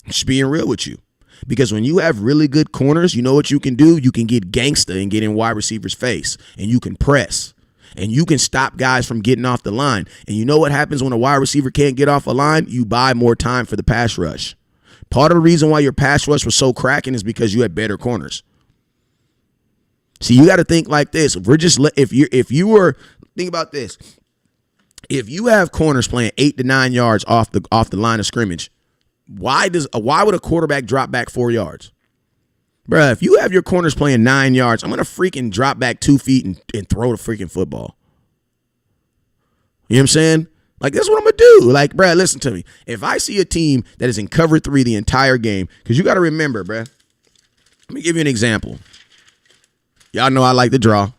Just being real with you. Because when you have really good corners, you know what you can do? You can get gangsta and get in wide receivers' face, and you can press. And you can stop guys from getting off the line. And you know what happens when a wide receiver can't get off a line? You buy more time for the pass rush. Part of the reason why your pass rush was so cracking is because you had better corners. See, you got to think like this. If you were think about this. If you have corners playing 8 to 9 yards off the line of scrimmage, why would a quarterback drop back 4 yards? Bruh, if you have your corners playing 9 yards, I'm going to freaking drop back 2 feet and throw the freaking football. You know what I'm saying? Like, that's what I'm going to do. Like, bruh, listen to me. If I see a team that is in cover 3 the entire game, because you got to remember, bruh, let me give you an example. Y'all know I like to draw.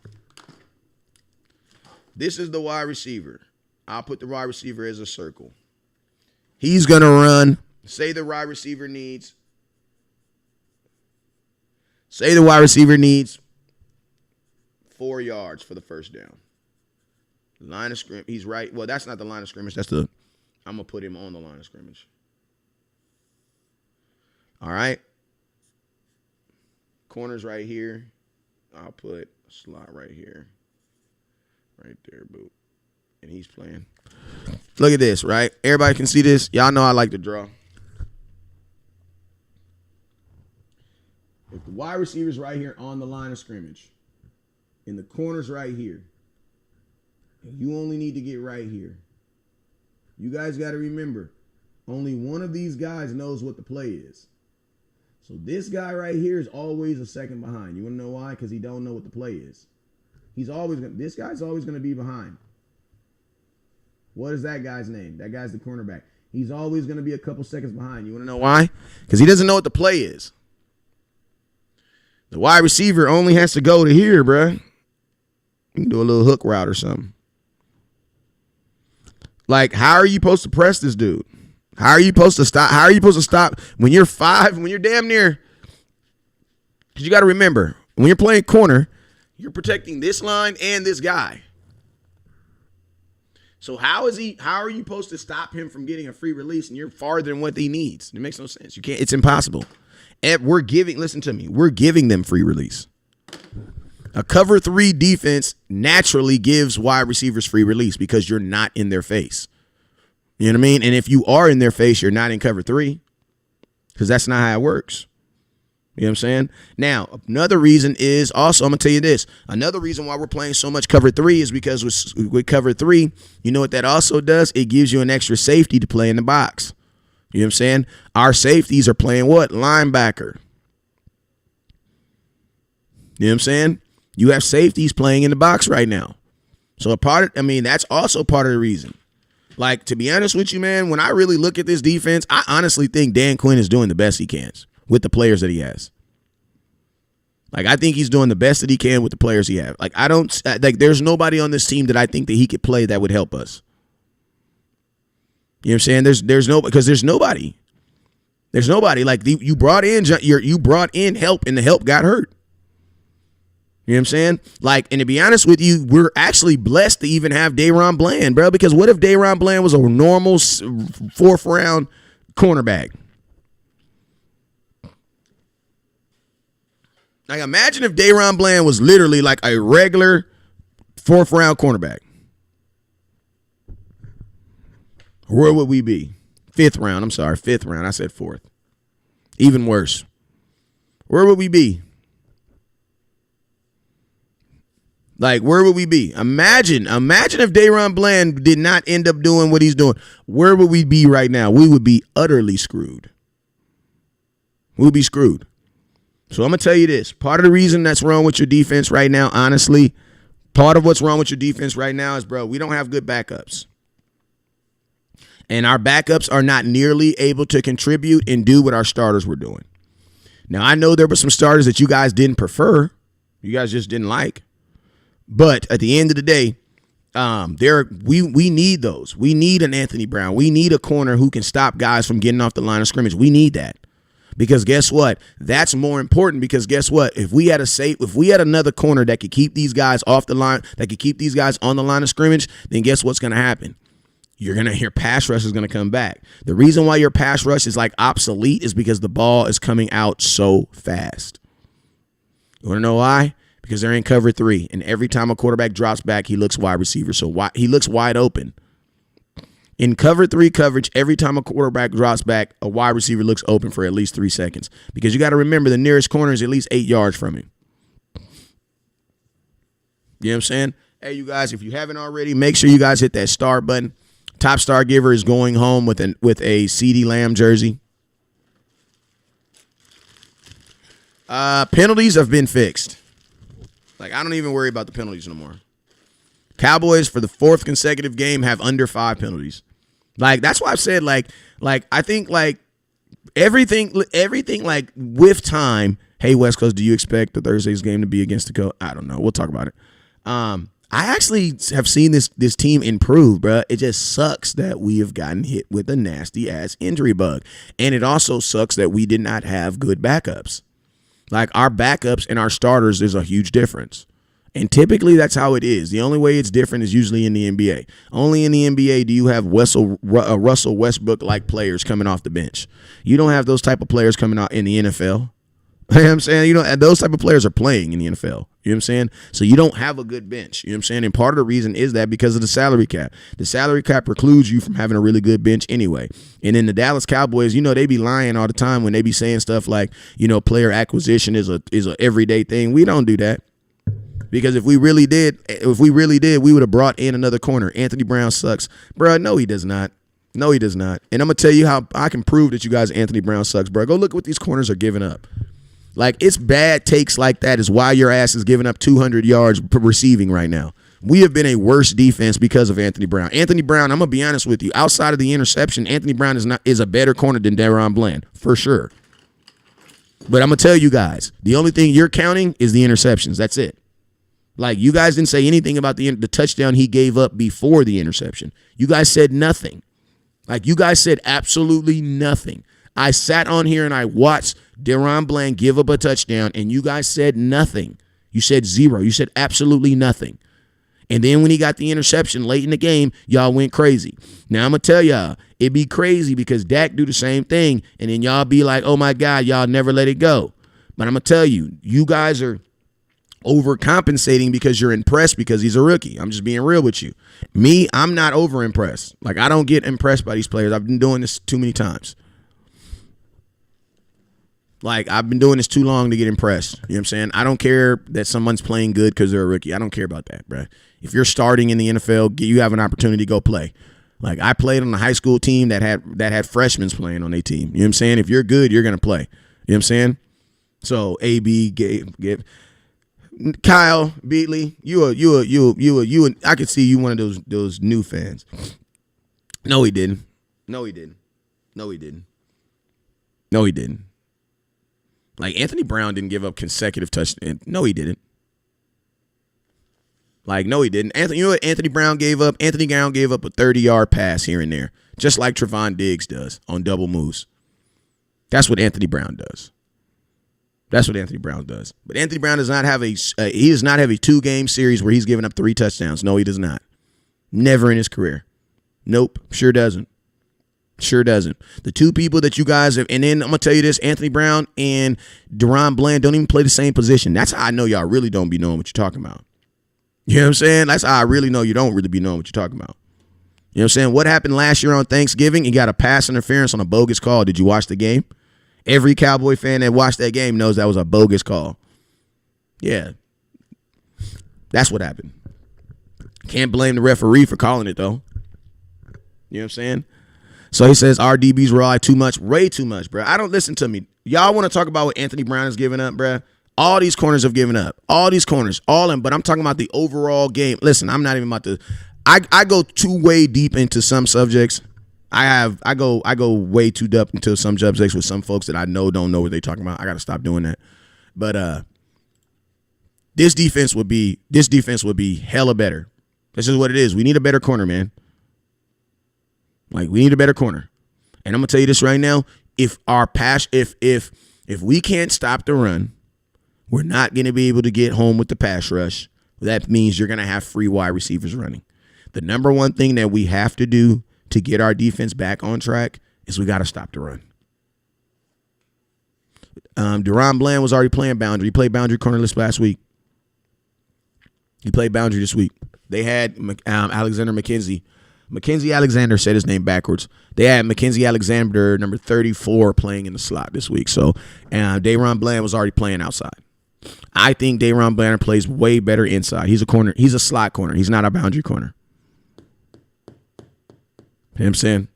This is the wide receiver. I'll put the wide receiver as a circle. He's going to run Say the wide receiver needs 4 yards for the first down. Line of scrimmage. He's right. Well, that's not the line of scrimmage. I'm going to put him on the line of scrimmage. All right. Corner's right here. I'll put a slot right here. Right there, boo. And he's playing. Look at this, right? Everybody can see this. Y'all know I like to draw. If the wide receiver's right here on the line of scrimmage, and the corner's right here, and you only need to get right here, you guys got to remember, only one of these guys knows what the play is. So this guy right here is always a second behind. You want to know why? Because he don't know what the play is. This guy's always going to be behind. What is that guy's name? That guy's the cornerback. He's always going to be a couple seconds behind. You want to know why? Because he doesn't know what the play is. The wide receiver only has to go to here, bruh. You can do a little hook route or something. Like, how are you supposed to press this dude? How are you supposed to stop? How are you supposed to stop when you're 5, when you're damn near? Because you got to remember, when you're playing corner, you're protecting this line and this guy. So how are you supposed to stop him from getting a free release and you're farther than what he needs? It makes no sense. You can't, it's impossible. And listen to me, we're giving them free release. A cover 3 defense naturally gives wide receivers free release because you're not in their face. You know what I mean? And if you are in their face, you're not in cover 3 because that's not how it works. You know what I'm saying? Now, another reason is also, I'm going to tell you this. Another reason why we're playing so much cover 3 is because with cover 3, you know what that also does? It gives you an extra safety to play in the box. You know what I'm saying? Our safeties are playing what? Linebacker. You know what I'm saying? You have safeties playing in the box right now. So that's also part of the reason. Like, to be honest with you, man, when I really look at this defense, I honestly think Dan Quinn is doing the best he can with the players that he has. Like, I think he's doing the best that he can with the players he has. Like, there's nobody on this team that I think that he could play that would help us. You know what I'm saying? There's nobody. There's nobody. Like, you brought in help, and the help got hurt. You know what I'm saying? Like, and to be honest with you, we're actually blessed to even have Dayron Bland, bro. Because what if Dayron Bland was a normal 4th round cornerback? Like, imagine if Dayron Bland was literally like a regular 4th round cornerback. Where would we be? 5th round. I'm sorry, 5th round. I said 4th. Even worse. Where would we be? Like, where would we be? Imagine if Dayron Bland did not end up doing what he's doing. Where would we be right now? We would be utterly screwed. We would be screwed. So I'm going to tell you this. Part of the reason that's wrong with your defense right now, honestly, part of what's wrong with your defense right now is, bro, we don't have good backups. And our backups are not nearly able to contribute and do what our starters were doing. Now, I know there were some starters that you guys didn't prefer. You guys just didn't like. But at the end of the day, we need those. We need an Anthony Brown. We need a corner who can stop guys from getting off the line of scrimmage. We need that. Because guess what? That's more important because guess what? If we had another corner that could keep these guys off the line, that could keep these guys on the line of scrimmage, then guess what's going to happen? Your pass rush is going to come back. The reason why your pass rush is like obsolete is because the ball is coming out so fast. You want to know why? Because they're in cover 3, and every time a quarterback drops back, he looks wide receiver. So he looks wide open. In cover 3 coverage, every time a quarterback drops back, a wide receiver looks open for at least 3 seconds. Because you got to remember, the nearest corner is at least 8 yards from him. You know what I'm saying? Hey, you guys, if you haven't already, make sure you guys hit that star button. Top star giver is going home with a CeeDee Lamb jersey. Penalties have been fixed. Like, I don't even worry about the penalties no more. Cowboys, for the 4th consecutive game, have under 5 penalties. Like, that's why I've said, like I think, like, everything, like, with time, hey, West Coast, do you expect the Thursday's game to be against the Colts? I don't know. We'll talk about it. I I actually have seen this team improve, bro. It just sucks that we have gotten hit with a nasty ass injury bug. And it also sucks that we did not have good backups. Like, our backups and our starters, there's a huge difference. And typically that's how it is. The only way it's different is usually in the NBA. Only in the NBA do you have Russell Westbrook-like players coming off the bench. You don't have those type of players coming out in the NFL. You know what I'm saying? You know, those type of players are playing in the NFL. You know what I'm saying? So you don't have a good bench. You know what I'm saying? And part of the reason is that because of the salary cap. The salary cap precludes you from having a really good bench anyway. And in the Dallas Cowboys, you know, they be lying all the time when they be saying stuff like, you know, player acquisition is a everyday thing. We don't do that. Because if we really did, we would have brought in another corner. Anthony Brown sucks. Bro, no, he does not. No, he does not. And I'm going to tell you how I can prove that you guys Anthony Brown sucks, bro. Go look what these corners are giving up. Like, it's bad takes like that is why your ass is giving up 200 yards receiving right now. We have been a worse defense because of Anthony Brown. Anthony Brown, I'm going to be honest with you, outside of the interception, Anthony Brown is a better corner than DaRon Bland, for sure. But I'm going to tell you guys, the only thing you're counting is the interceptions. That's it. Like, you guys didn't say anything about the touchdown he gave up before the interception. You guys said nothing. Like, you guys said absolutely nothing. I sat on here and I watched DaRon Bland give up a touchdown, and you guys said nothing. You said zero. You said absolutely nothing. And then when he got the interception late in the game, y'all went crazy. Now, I'm going to tell y'all, it'd be crazy because Dak do the same thing, and then y'all be like, oh, my God, y'all never let it go. But I'm going to tell you, you guys are overcompensating because you're impressed because he's a rookie. I'm just being real with you. Me, I'm not over impressed. Like, I don't get impressed by these players. I've been doing this too many times. Like, I've been doing this too long to get impressed. You know what I'm saying? I don't care that someone's playing good because they're a rookie. I don't care about that, bro. If you're starting in the NFL, you have an opportunity to go play. Like, I played on a high school team that had freshmen playing on their team. You know what I'm saying? If you're good, you're going to play. You know what I'm saying? So, AB, Kyle Beatley, you. I could see you one of those new fans. No, he didn't. No, he didn't. No, he didn't. No, he didn't. Like, Anthony Brown didn't give up consecutive touchdowns. No, he didn't. Like, no, he didn't. You know what Anthony Brown gave up? Anthony Brown gave up a 30-yard pass here and there, just like Trevon Diggs does on double moves. That's what Anthony Brown does. That's what Anthony Brown does. But Anthony Brown does not have a 2-game series where he's giving up 3 touchdowns. No, he does not. Never in his career. Nope, sure doesn't. Sure doesn't. The two people that you guys have, and then I'm going to tell you this, Anthony Brown and DaRon Bland don't even play the same position. That's how I know y'all really don't be knowing what you're talking about. You know what I'm saying? That's how I really know you don't really be knowing what you're talking about. You know what I'm saying? What happened last year on Thanksgiving? You got a pass interference on a bogus call. Did you watch the game? Every Cowboy fan that watched that game knows that was a bogus call. Yeah. That's what happened. Can't blame the referee for calling it, though. You know what I'm saying? So he says our DBs rely too much, way too much, bro. I don't listen to me. Y'all want to talk about what Anthony Brown has given up, bro? All these corners have given up. All these corners, all of them. But I'm talking about the overall game. Listen, I'm not even about to. I go too way deep into some subjects. I go way too deep into some subjects with some folks that I know don't know what they're talking about. I got to stop doing that. But this defense would be hella better. This is what it is. We need a better corner, man. Like, we need a better corner. And I'm gonna tell you this right now. If we can't stop the run, we're not gonna be able to get home with the pass rush. That means you're gonna have free wide receivers running. The number one thing that we have to do to get our defense back on track is we got to stop the run. DaRon Bland was already playing boundary. He played boundary cornerless last week. He played boundary this week. They had Alexander McKenzie. Mackenzie Alexander said his name backwards. They had Mackenzie Alexander, number 34, playing in the slot this week. So DaRon Bland was already playing outside. I think DaRon Bland plays way better inside. He's a corner. He's a slot corner. He's not a boundary corner. You know what I'm saying?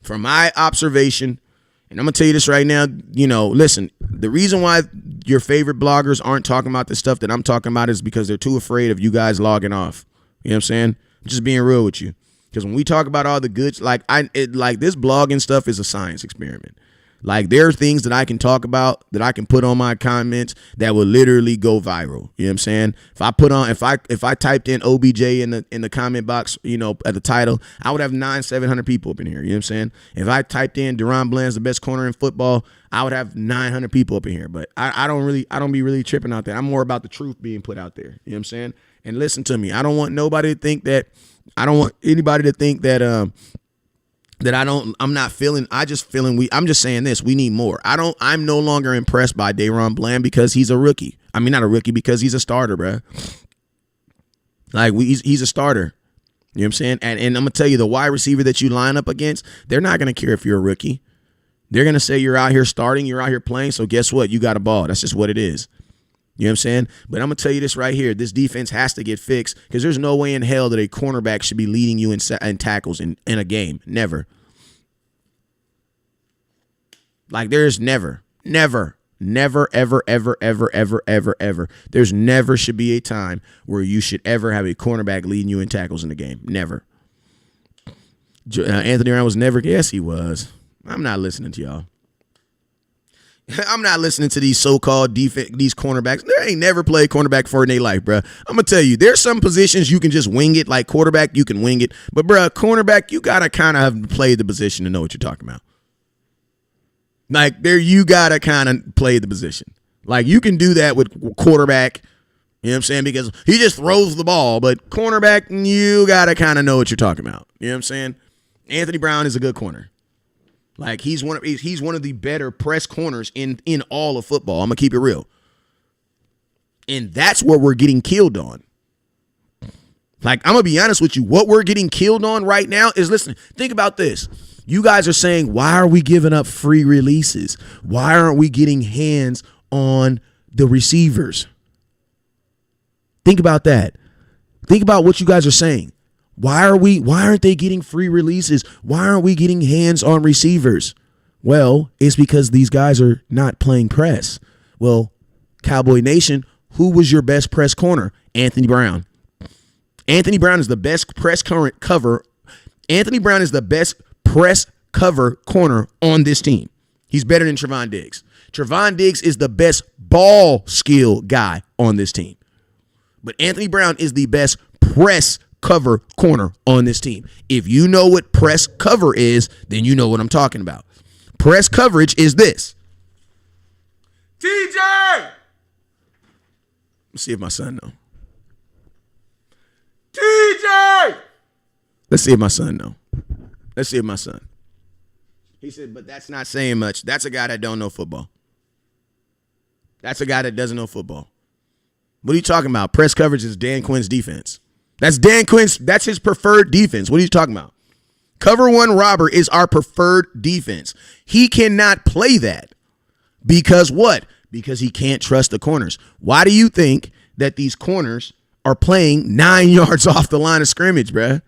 From my observation, and I'm going to tell you this right now, listen, the reason why your favorite bloggers aren't talking about the stuff that I'm talking about is because they're too afraid of you guys logging off. You know what I'm saying? I'm just being real with you. Because when we talk about all the goods, like this blogging stuff is a science experiment. Like, there are things that I can talk about, that I can put on my comments that will literally go viral. You know what I'm saying? If I typed in OBJ in the comment box, at the title, I would have 700 people up in here. You know what I'm saying? If I typed in Deron Bland's the best corner in football, I would have 900 people up in here. But I don't be really tripping out there. I'm more about the truth being put out there. You know what I'm saying? And listen to me. I don't want anybody to think that I'm not feeling. I'm just saying this. We need more. I'm no longer impressed by Deron Bland because he's a rookie. I mean, not a rookie, because he's a starter, bro. Like, he's a starter. You know what I'm saying? And I'm going to tell you, the wide receiver that you line up against, they're not going to care if you're a rookie. They're going to say you're out here starting, you're out here playing, so guess what? You got a ball. That's just what it is. You know what I'm saying? But I'm going to tell you this right here. This defense has to get fixed, because there's no way in hell that a cornerback should be leading you in tackles in a game. Never. Like, there's never, ever, ever. There's never should be a time where you should ever have a cornerback leading you in tackles in the game. Never. Anthony Brown was never. Yes, he was. I'm not listening to y'all. I'm not listening to these so-called these cornerbacks. They ain't never played cornerback for in their life, bro. I'm going to tell you, there's some positions you can just wing it. Like quarterback, you can wing it. But, bro, cornerback, you got to kind of have played the position to know what you're talking about. Like, you got to kind of play the position. Like, you can do that with quarterback, you know what I'm saying, because he just throws the ball. But cornerback, you got to kind of know what you're talking about. You know what I'm saying? Anthony Brown is a good corner. Like, he's one of the better press corners in all of football. I'm going to keep it real. And that's what we're getting killed on. Like, I'm going to be honest with you. What we're getting killed on right now is, listen, think about this. You guys are saying, why are we giving up free releases? Why aren't we getting hands on the receivers? Think about that. Think about what you guys are saying. Why aren't they getting free releases? Why aren't we getting hands on receivers? Well, it's because these guys are not playing press. Well, Cowboy Nation, who was your best press corner? Anthony Brown. Anthony Brown is the best press cover. Anthony Brown is the best press cover corner on this team. He's better than Trevon Diggs. Trevon Diggs is the best ball skill guy on this team. But Anthony Brown is the best press cover corner on this team. If you know what press cover is, then you know what I'm talking about. Press coverage is this. TJ! Let's see if my son knows. TJ! Let's see if my son knows. Let's see if my son. He said, but that's not saying much. That's a guy that don't know football. That's a guy that doesn't know football. What are you talking about? Press coverage is Dan Quinn's defense. That's Dan Quinn's. That's his preferred defense. What are you talking about? Cover one robber is our preferred defense. He cannot play that. Because what? Because he can't trust the corners. Why do you think that these corners are playing 9 yards off the line of scrimmage, bruh?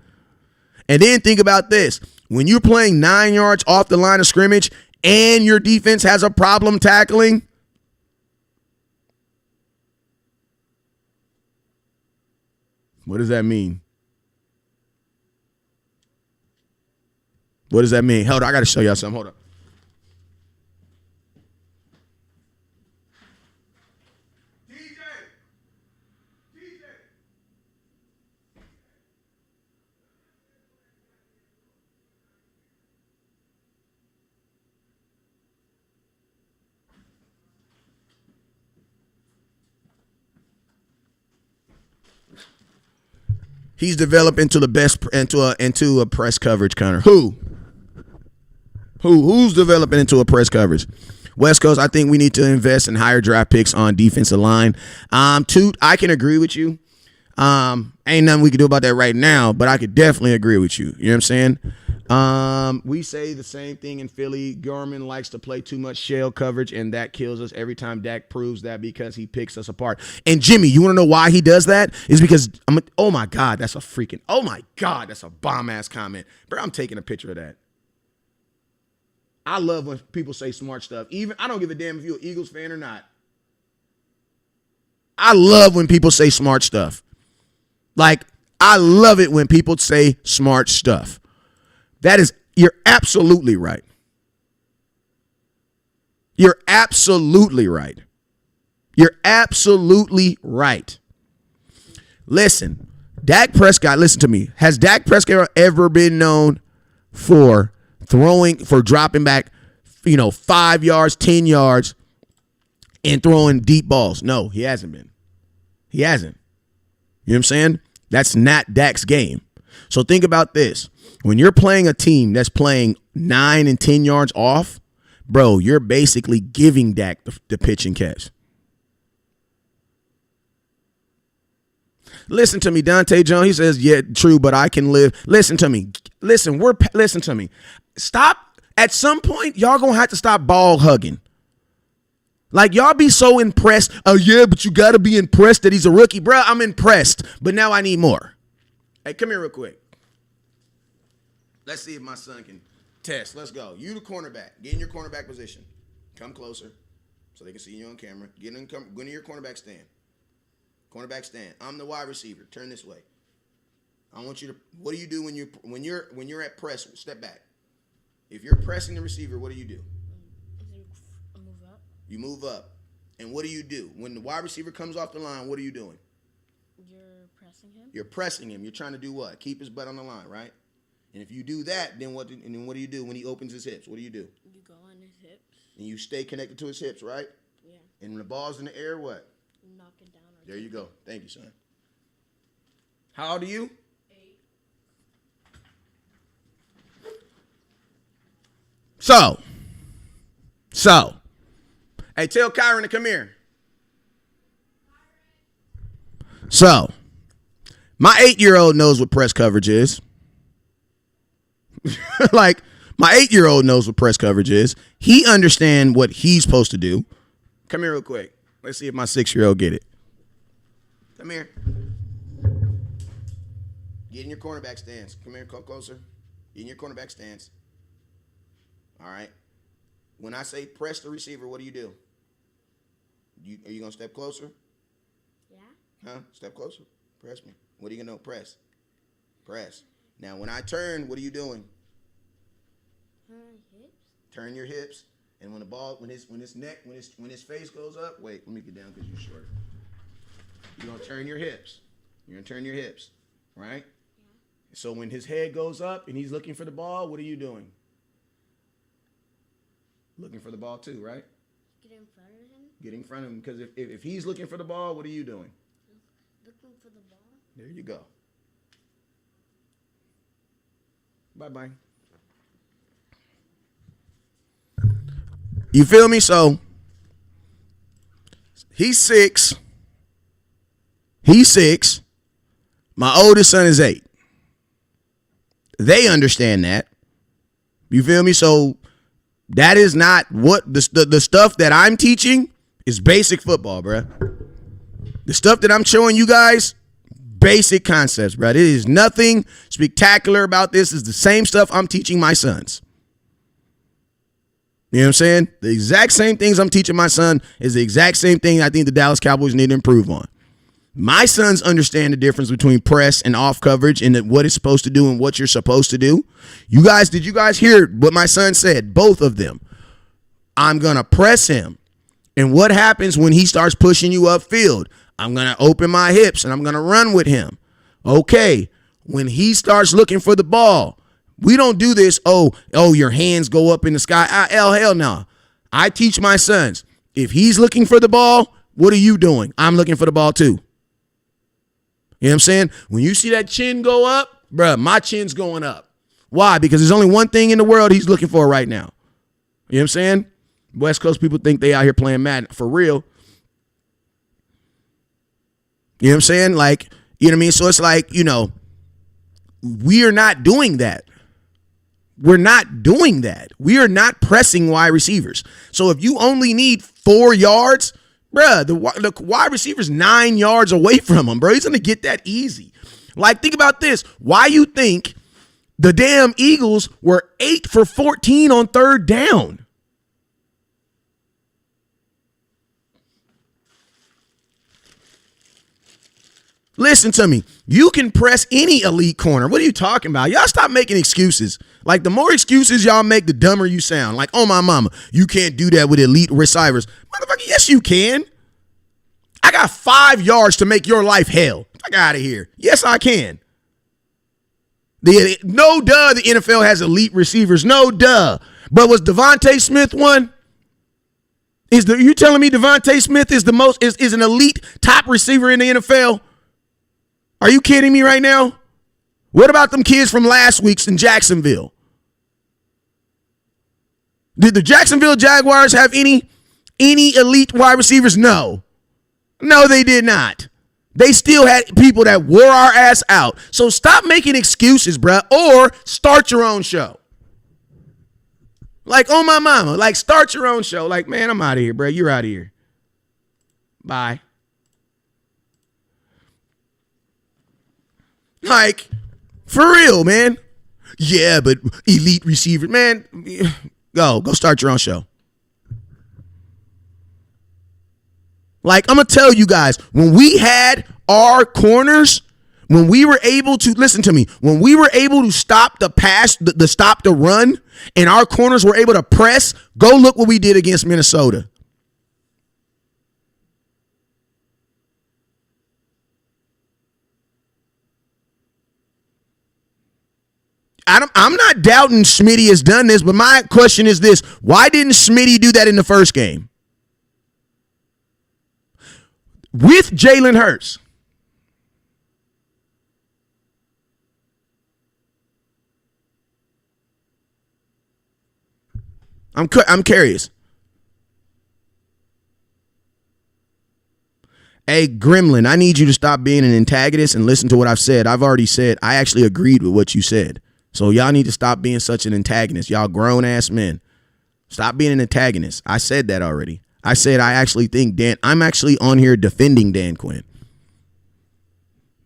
And then think about this. When you're playing 9 yards off the line of scrimmage and your defense has a problem tackling, what does that mean? What does that mean? Hold on, I got to show y'all something. Hold up. He's developed into the best into a press coverage corner. Who's developing into a press coverage? West Coast, I think we need to invest in higher draft picks on defensive line. Toot, I can agree with you. Ain't nothing we can do about that right now, but I could definitely agree with you. You know what I'm saying? We say the same thing in Philly. Gorman likes to play too much shell coverage, and that kills us every time Dak proves that because he picks us apart. And Jimmy, you want to know why he does that? Is because oh my God, that's a bomb-ass comment. Bro, I'm taking a picture of that. I love when people say smart stuff. Even I don't give a damn if you're an Eagles fan or not. I love when people say smart stuff. Like, I love it when people say smart stuff. You're absolutely right. You're absolutely right. You're absolutely right. Listen, Dak Prescott, listen to me. Has Dak Prescott ever been known for dropping back, 5 yards, 10 yards and throwing deep balls? No, he hasn't been. He hasn't. You know what I'm saying? That's not Dak's game. So think about this. When you're playing a team that's playing 9 and 10 yards off, bro, you're basically giving Dak the pitch and catch. Listen to me, Dante Jones. He says, yeah, true, but I can live. Listen to me. Listen to me. Stop. At some point, y'all going to have to stop ball hugging. Like, y'all be so impressed. Oh, yeah, but you got to be impressed that he's a rookie. Bro, I'm impressed, but now I need more. Hey, come here real quick. Let's see if my son can test. Let's go. You the cornerback. Get in your cornerback position. Come closer so they can see you on camera. Go into your cornerback stand. Cornerback stand. I'm the wide receiver. Turn this way. I want you to. What do you do when you're at press? Step back. If you're pressing the receiver, what do you do? Move up. You move up. And what do you do when the wide receiver comes off the line? What are you doing? You're pressing him. You're pressing him. You're trying to do what? Keep his butt on the line, right? And if you do that, then what do you do when he opens his hips? What do? You go on his hips. And you stay connected to his hips, right? Yeah. And when the ball's in the air, what? Knock it down. There you go. Thank you, son. How old are you? 8. So. Hey, tell Kyron to come here. So, my 8-year-old knows what press coverage is. Like, my 8-year-old knows what press coverage is. He understands what he's supposed to do. Come here real quick. Let's see if my 6-year-old get it. Come here. Get in your cornerback stance. Come here, come closer. Get in your cornerback stance. All right. When I say press the receiver, what do you do? Are you going to step closer? Yeah. Huh? Step closer. Press me. What are you going to know? Press. Press. Now, when I turn, what are you doing? Hips. Turn your hips. And when the ball, when his face goes up, wait, let me get down because you're short. You're going to turn your hips. You're going to turn your hips, right? Yeah. So when his head goes up and he's looking for the ball, what are you doing? Looking for the ball too, right? Get in front of him. Get in front of him because if he's looking for the ball, what are you doing? Looking for the ball. There you go. Bye-bye. You feel me? So he's 6. My oldest son is 8. They understand that. You feel me? So that is not what the stuff that I'm teaching is basic football, bruh. The stuff that I'm showing you guys, basic concepts, bruh. It is nothing spectacular about this. It's the same stuff I'm teaching my sons. You know what I'm saying? The exact same things I'm teaching my son is the exact same thing I think the Dallas Cowboys need to improve on. My sons understand the difference between press and off coverage and what it's supposed to do and what you're supposed to do. Did you guys hear what my son said? Both of them. I'm going to press him. And what happens when he starts pushing you upfield? I'm going to open my hips and I'm going to run with him. Okay. When he starts looking for the ball, we don't do this, your hands go up in the sky. Hell no. I teach my sons, if he's looking for the ball, what are you doing? I'm looking for the ball too. You know what I'm saying? When you see that chin go up, bruh, my chin's going up. Why? Because there's only one thing in the world he's looking for right now. You know what I'm saying? West Coast people think they out here playing Madden. For real. You know what I'm saying? Like, you know what I mean? So it's like, we are not doing that. We're not doing that. We are not pressing wide receivers. So if you only need 4 yards, bruh, the wide receiver's 9 yards away from him, bro. He's going to get that easy. Like, think about this. Why you think the damn Eagles were 8 for 14 on 3rd down? Listen to me. You can press any elite corner. What are you talking about? Y'all stop making excuses. Like, the more excuses y'all make, the dumber you sound. Like, oh, my mama, you can't do that with elite receivers. Motherfucker, yes, you can. I got 5 yards to make your life hell. Fuck out of here. Yes, I can. No duh, the NFL has elite receivers. No duh. But was Devontae Smith one? You telling me Devontae Smith is is an elite top receiver in the NFL? Are you kidding me right now? What about them kids from last week's in Jacksonville? Did the Jacksonville Jaguars have any elite wide receivers? No. No, they did not. They still had people that wore our ass out. So stop making excuses, bruh, or start your own show. Like, oh, my mama, like, start your own show. Like, man, I'm out of here, bruh. You're out of here. Bye. Like, for real, man. Yeah, but elite receiver, man, go start your own show. Like, I'm going to tell you guys, when we had our corners, when we were able to, listen to me, when we were able to stop the pass, stop the run, and our corners were able to press, go look what we did against Minnesota. I'm not doubting Smitty has done this, but my question is this. Why didn't Smitty do that in the first game? With Jalen Hurts. I'm curious. Hey, Gremlin, I need you to stop being an antagonist and listen to what I've said. I've already said I actually agreed with what you said. So y'all need to stop being such an antagonist. Y'all grown-ass men. Stop being an antagonist. I said that already. I said I actually think I'm actually on here defending Dan Quinn.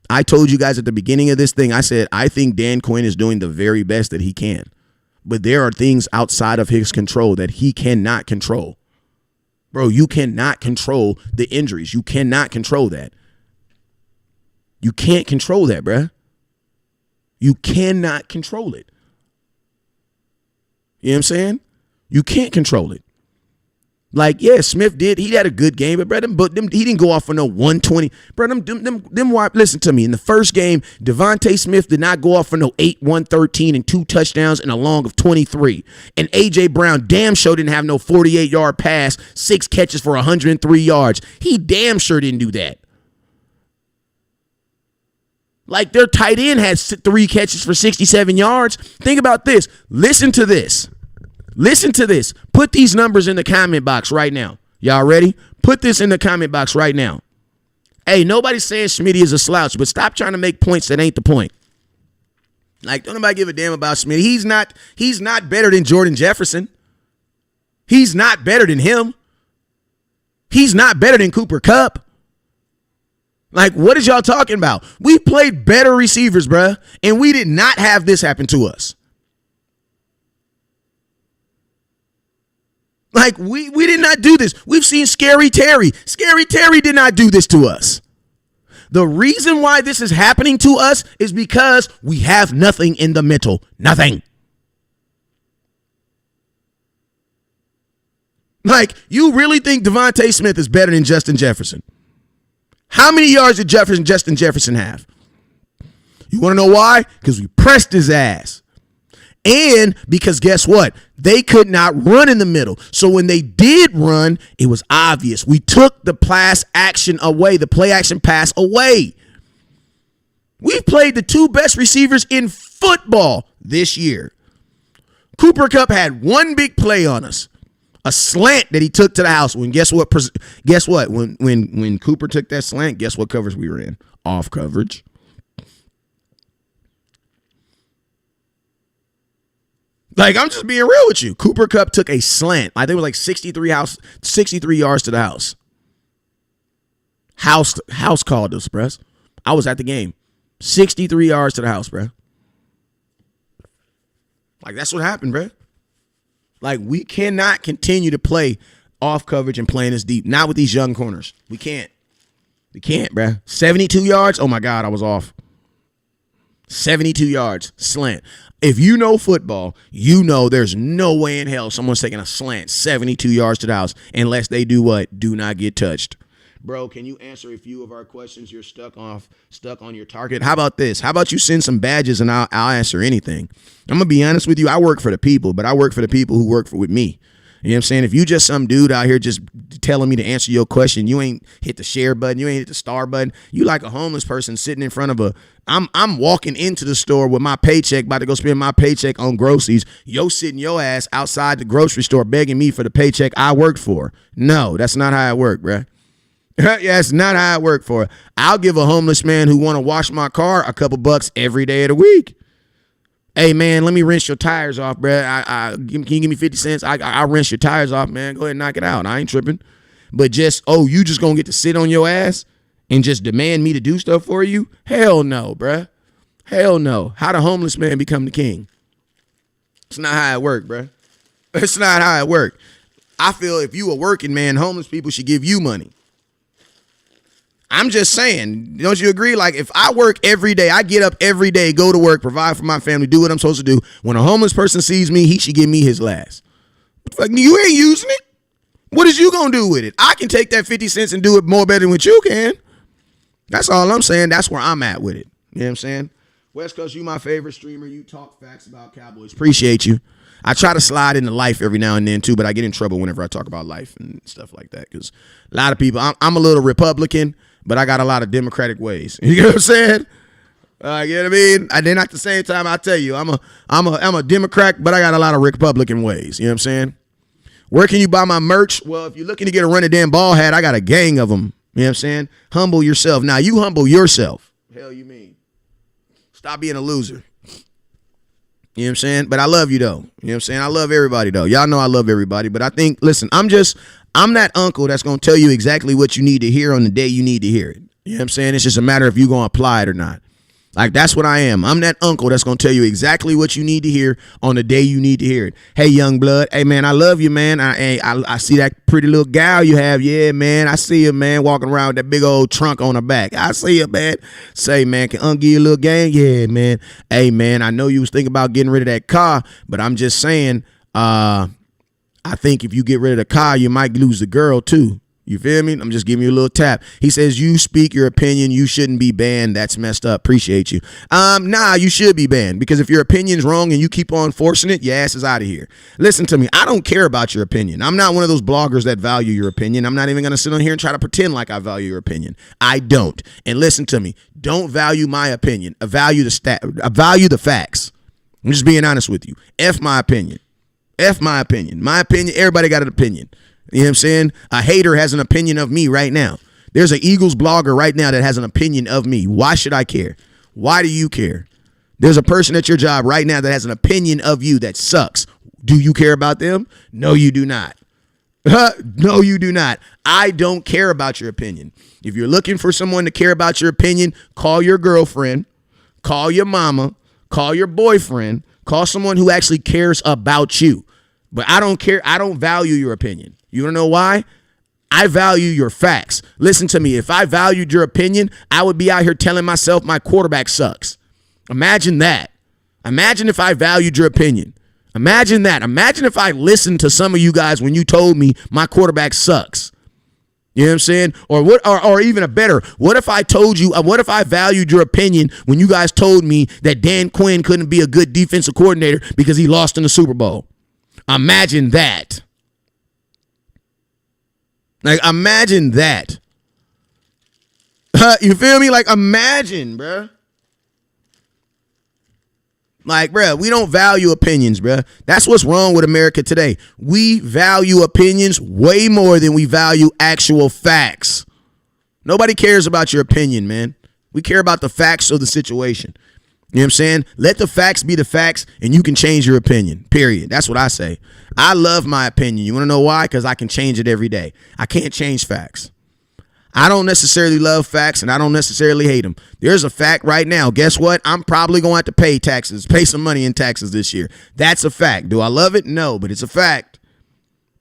I told you guys at the beginning of this thing, I said I think Dan Quinn is doing the very best that he can. But there are things outside of his control that he cannot control. Bro, you cannot control the injuries. You cannot control that. You can't control that, bruh. You cannot control it. You know what I'm saying? You can't control it. Like, yeah, Smith did. He had a good game, but he didn't go off for no 120. Bro, listen to me. In the first game, Devontae Smith did not go off for no 8, 113, and 2 touchdowns and a long of 23. And A.J. Brown damn sure didn't have no 48-yard pass, 6 catches for 103 yards. He damn sure didn't do that. Like, their tight end had 3 catches for 67 yards. Think about this. Listen to this. Listen to this. Put these numbers in the comment box right now. Y'all ready? Put this in the comment box right now. Hey, nobody's saying Smitty is a slouch, but stop trying to make points that ain't the point. Like, don't nobody give a damn about Smitty. He's not better than Jordan Jefferson. He's not better than him. He's not better than Cooper Kupp. Like, what is y'all talking about? We played better receivers, bruh, and we did not have this happen to us. Like, we did not do this. We've seen Scary Terry. Scary Terry did not do this to us. The reason why this is happening to us is because we have nothing in the middle. Nothing. Like, you really think Devontae Smith is better than Justin Jefferson? How many yards did Justin Jefferson have? You want to know why? Because we pressed his ass. And because guess what? They could not run in the middle. So when they did run, it was obvious. We took the pass action away, the play action pass away. We've played the 2 best receivers in football this year. Cooper Kupp had 1 big play on us. A slant that he took to the house. When guess what? When Cooper took that slant, guess what coverage we were in? Off coverage. Like, I'm just being real with you. Cooper Kupp took a slant. I think it was like 63 yards to the house. House called us, bruh. I was at the game. 63 yards to the house, bruh. Like, that's what happened, bruh. Like, we cannot continue to play off coverage and playing this deep. Not with these young corners. We can't. They can't, bruh. 72 yards? Oh, my God, I was off. 72 yards, slant. If you know football, you know there's no way in hell someone's taking a slant 72 yards to the house unless they do what? Do not get touched. Bro, can you answer a few of our questions? You're stuck on your target. How about this? How about you send some badges and I'll answer anything? I'm going to be honest with you. I work for the people, but I work for the people who work with me. You know what I'm saying? If you just some dude out here just telling me to answer your question, you ain't hit the share button, you ain't hit the star button. You like a homeless person sitting in front of I'm walking into the store with my paycheck, about to go spend my paycheck on groceries. Yo sitting your ass outside the grocery store begging me for the paycheck I worked for. No, that's not how it worked, bruh. Yeah, that's not how it worked for. I'll give a homeless man who want to wash my car a couple bucks every day of the week. Hey, man, let me rinse your tires off, bro. Can you give me 50 cents? I'll rinse your tires off, man. Go ahead and knock it out. I ain't tripping. But you just going to get to sit on your ass and just demand me to do stuff for you? Hell no, bro. Hell no. How the homeless man become the king? It's not how it worked, bro. It's not how it worked. I feel if you a working man, homeless people should give you money. I'm just saying, don't you agree? Like, if I work every day, I get up every day, go to work, provide for my family, do what I'm supposed to do. When a homeless person sees me, he should give me his last. Like, you ain't using it. What is you going to do with it? I can take that 50 cents and do it more better than what you can. That's all I'm saying. That's where I'm at with it. You know what I'm saying? West Coast, you my favorite streamer. You talk facts about Cowboys. Appreciate you. I try to slide into life every now and then, too, but I get in trouble whenever I talk about life and stuff like that because a lot of people, I'm a little Republican, but I got a lot of Democratic ways. You know what I'm saying? You know what I mean? And then at the same time, I tell you, I'm a Democrat, but I got a lot of Republican ways. You know what I'm saying? Where can you buy my merch? Well, if you're looking to get a Run It Damn Ball hat, I got a gang of them. You know what I'm saying? Humble yourself. Now, you humble yourself. Hell you mean? Stop being a loser. You know what I'm saying? But I love you, though. You know what I'm saying? I love everybody, though. Y'all know I love everybody. But I think, listen, I'm that uncle that's going to tell you exactly what you need to hear on the day you need to hear it. You know what I'm saying? It's just a matter of you going to apply it or not. Like, that's what I am. I'm that uncle that's going to tell you exactly what you need to hear on the day you need to hear it. Hey, young blood. Hey, man, I love you, man. I see that pretty little gal you have. Yeah, man. I see you, man, walking around with that big old trunk on her back. I see you, man. Say, man, can give you a little game? Yeah, man. Hey, man, I know you was thinking about getting rid of that car, but I'm just saying, I think if you get rid of the car, you might lose the girl, too. You feel me? I'm just giving you a little tap. He says, you speak your opinion. You shouldn't be banned. That's messed up. Appreciate you. Nah, you should be banned because if your opinion's wrong and you keep on forcing it, your ass is out of here. Listen to me. I don't care about your opinion. I'm not one of those bloggers that value your opinion. I'm not even going to sit on here and try to pretend like I value your opinion. I don't. And listen to me. Don't value my opinion. I value the facts. I'm just being honest with you. F my opinion. F my opinion. My opinion, everybody got an opinion. You know what I'm saying? A hater has an opinion of me right now. There's an Eagles blogger right now that has an opinion of me. Why should I care? Why do you care? There's a person at your job right now that has an opinion of you that sucks. Do you care about them? No, you do not. No, you do not. I don't care about your opinion. If you're looking for someone to care about your opinion, call your girlfriend, call your mama, call your boyfriend, call someone who actually cares about you. But I don't care. I don't value your opinion. You don't know why? I value your facts. Listen to me. If I valued your opinion, I would be out here telling myself my quarterback sucks. Imagine that. Imagine if I valued your opinion. Imagine that. Imagine if I listened to some of you guys when you told me my quarterback sucks. You know what I'm saying? Or even a better, what if I told you, what if I valued your opinion when you guys told me that Dan Quinn couldn't be a good defensive coordinator because he lost in the Super Bowl? Imagine that. Like, imagine that. You feel me? Like, imagine, bruh. Like, bruh, we don't value opinions, bruh. That's what's wrong with America today. We value opinions way more than we value actual facts. Nobody cares about your opinion, man. We care about the facts of the situation. You know what I'm saying? Let the facts be the facts and you can change your opinion, period. That's what I say. I love my opinion. You want to know why? Because I can change it every day. I can't change facts. I don't necessarily love facts and I don't necessarily hate them. There's a fact right now. Guess what? I'm probably going to have to pay some money in taxes this year. That's a fact. Do I love it? No, but it's a fact.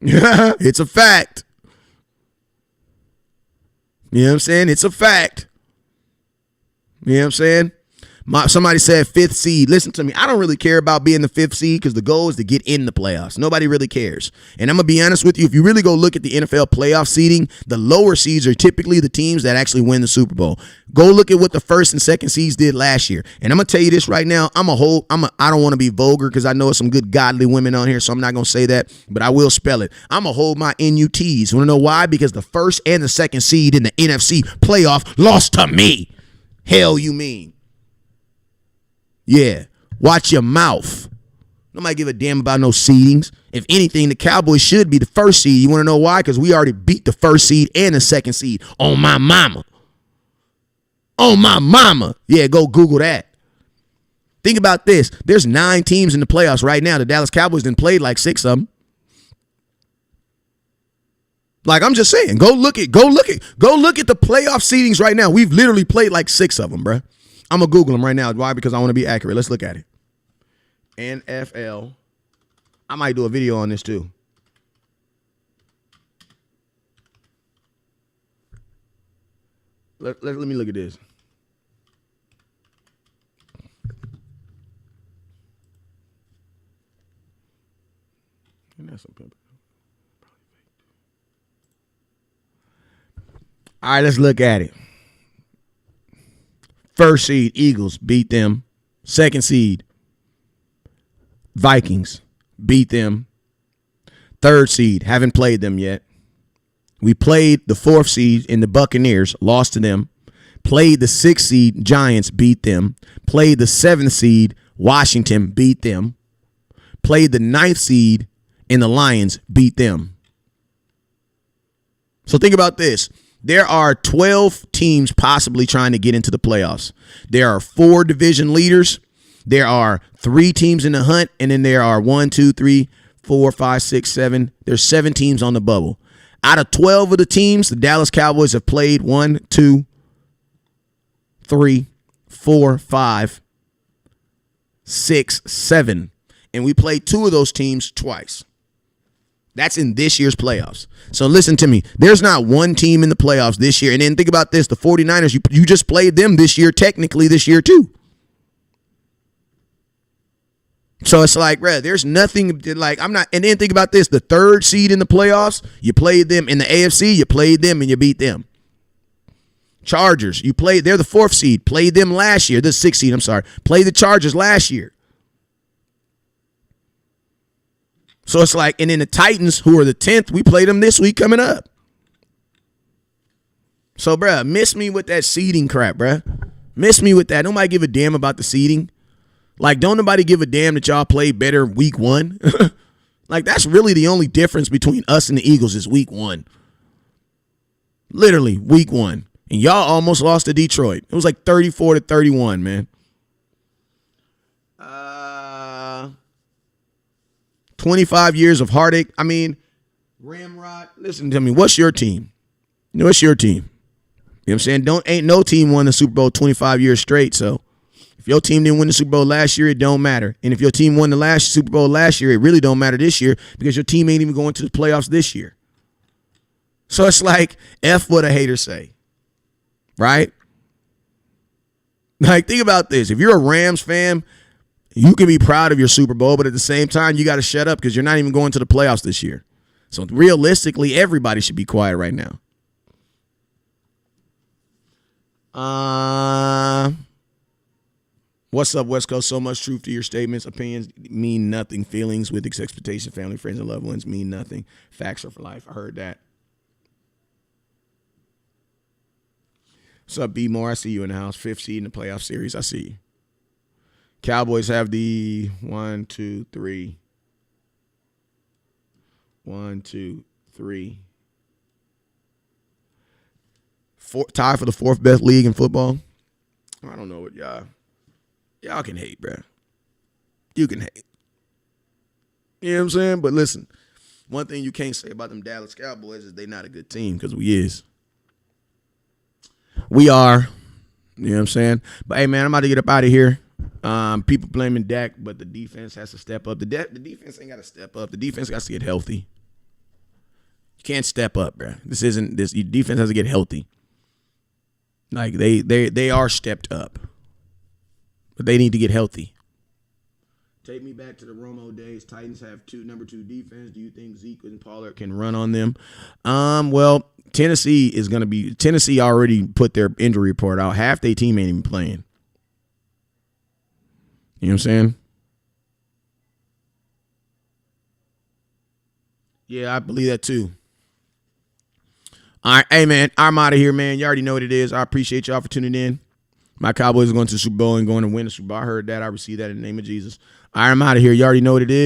It's a fact. You know what I'm saying? It's a fact. You know what I'm saying? Somebody said 5th seed. Listen to me. I don't really care about being the 5th seed because the goal is to get in the playoffs. Nobody really cares. And I'm going to be honest with you. If you really go look at the NFL playoff seeding, the lower seeds are typically the teams that actually win the Super Bowl. Go look at what the 1st and 2nd seeds did last year. And I'm going to tell you this right now. I don't want to be vulgar because I know some good godly women on here, so I'm not going to say that, but I will spell it. I'm going to hold my NUTs. You want to know why? Because the 1st and the 2nd seed in the NFC playoff lost to me. Hell you mean? Yeah, watch your mouth. Nobody give a damn about no seedings. If anything, the Cowboys should be the 1st seed. You want to know why? Because we already beat the 1st seed and the 2nd seed on my mama. On my mama. Yeah, go Google that. Think about this. There's 9 teams in the playoffs right now. The Dallas Cowboys done played like 6 of them. Like, I'm just saying, go look at the playoff seedings right now. We've literally played like 6 of them, bruh. I'm going to Google them right now. Why? Because I want to be accurate. Let's look at it. NFL. I might do a video on this too. Let me look at this. All right, let's look at it. 1st seed, Eagles, beat them. 2nd seed, Vikings, beat them. 3rd seed, haven't played them yet. We played the 4th seed in the Buccaneers, lost to them. Played the 6th seed, Giants, beat them. Played the 7th seed, Washington, beat them. Played the 9th seed in the Lions, beat them. So think about this. There are 12 teams possibly trying to get into the playoffs. There are 4 division leaders. There are 3 teams in the hunt. And then there are 1, 2, 3, 4, 5, 6, 7. There's 7 teams on the bubble. Out of 12 of the teams, the Dallas Cowboys have played 1, 2, 3, 4, 5, 6, 7. And we played 2 of those teams twice. That's in this year's playoffs. So listen to me. There's not one team in the playoffs this year. And then think about this. The 49ers, you just played them this year, technically this year too. So it's like, bruh, there's nothing like I'm not. And then think about this. The 3rd seed in the playoffs, you played them in the AFC, you played them and you beat them. Chargers, they're the 4th seed, played them last year. The 6th seed, I'm sorry. Played the Chargers last year. So it's like, and then the Titans, who are the 10th, we play them this week coming up. So, bruh, miss me with that seeding crap, bruh. Miss me with that. Nobody give a damn about the seeding. Like, don't nobody give a damn that y'all played better week 1. Like, that's really the only difference between us and the Eagles is week 1. Literally, week 1. And y'all almost lost to Detroit. It was like 34-31, man. 25 years of heartache. I mean, Ramrod, listen to me. What's your team? What's your team? You know what I'm saying? Ain't no team won the Super Bowl 25 years straight. So if your team didn't win the Super Bowl last year, it don't matter. And if your team won the last Super Bowl last year, it really don't matter this year because your team ain't even going to the playoffs this year. So it's like, F what a hater say. Right? Like, think about this. If you're a Rams fan, you can be proud of your Super Bowl, but at the same time, you got to shut up because you're not even going to the playoffs this year. So realistically, everybody should be quiet right now. What's up, West Coast? So much truth to your statements. Opinions mean nothing. Feelings with expectation, family, friends, and loved ones mean nothing. Facts are for life. I heard that. What's up, B Moore? I see you in the house. 5th seed in the playoff series. I see you. Cowboys have the 1, 2, 3. 1, 2, 3. Tie for the 4th best league in football. I don't know what y'all can hate, bro. You can hate. You know what I'm saying? But listen, one thing you can't say about them Dallas Cowboys is they not a good team because we is. We are. You know what I'm saying? But hey, man, I'm about to get up out of here. People blaming Dak, but the defense has to step up. The defense ain't got to step up. The defense got to get healthy. You can't step up, bro. Your defense has to get healthy. Like they are stepped up, but they need to get healthy. Take me back to the Romo days. Titans have number 2 defense. Do you think Zeke and Pollard can run on them? Well, Tennessee already put their injury report out. Half their team ain't even playing. You know what I'm saying? Yeah, I believe that too. All right, hey man, I'm out of here, man. You already know what it is. I appreciate y'all for tuning in. My Cowboys are going to the Super Bowl and going to win the Super Bowl. I heard that. I received that in the name of Jesus. All right, I'm out of here. You already know what it is.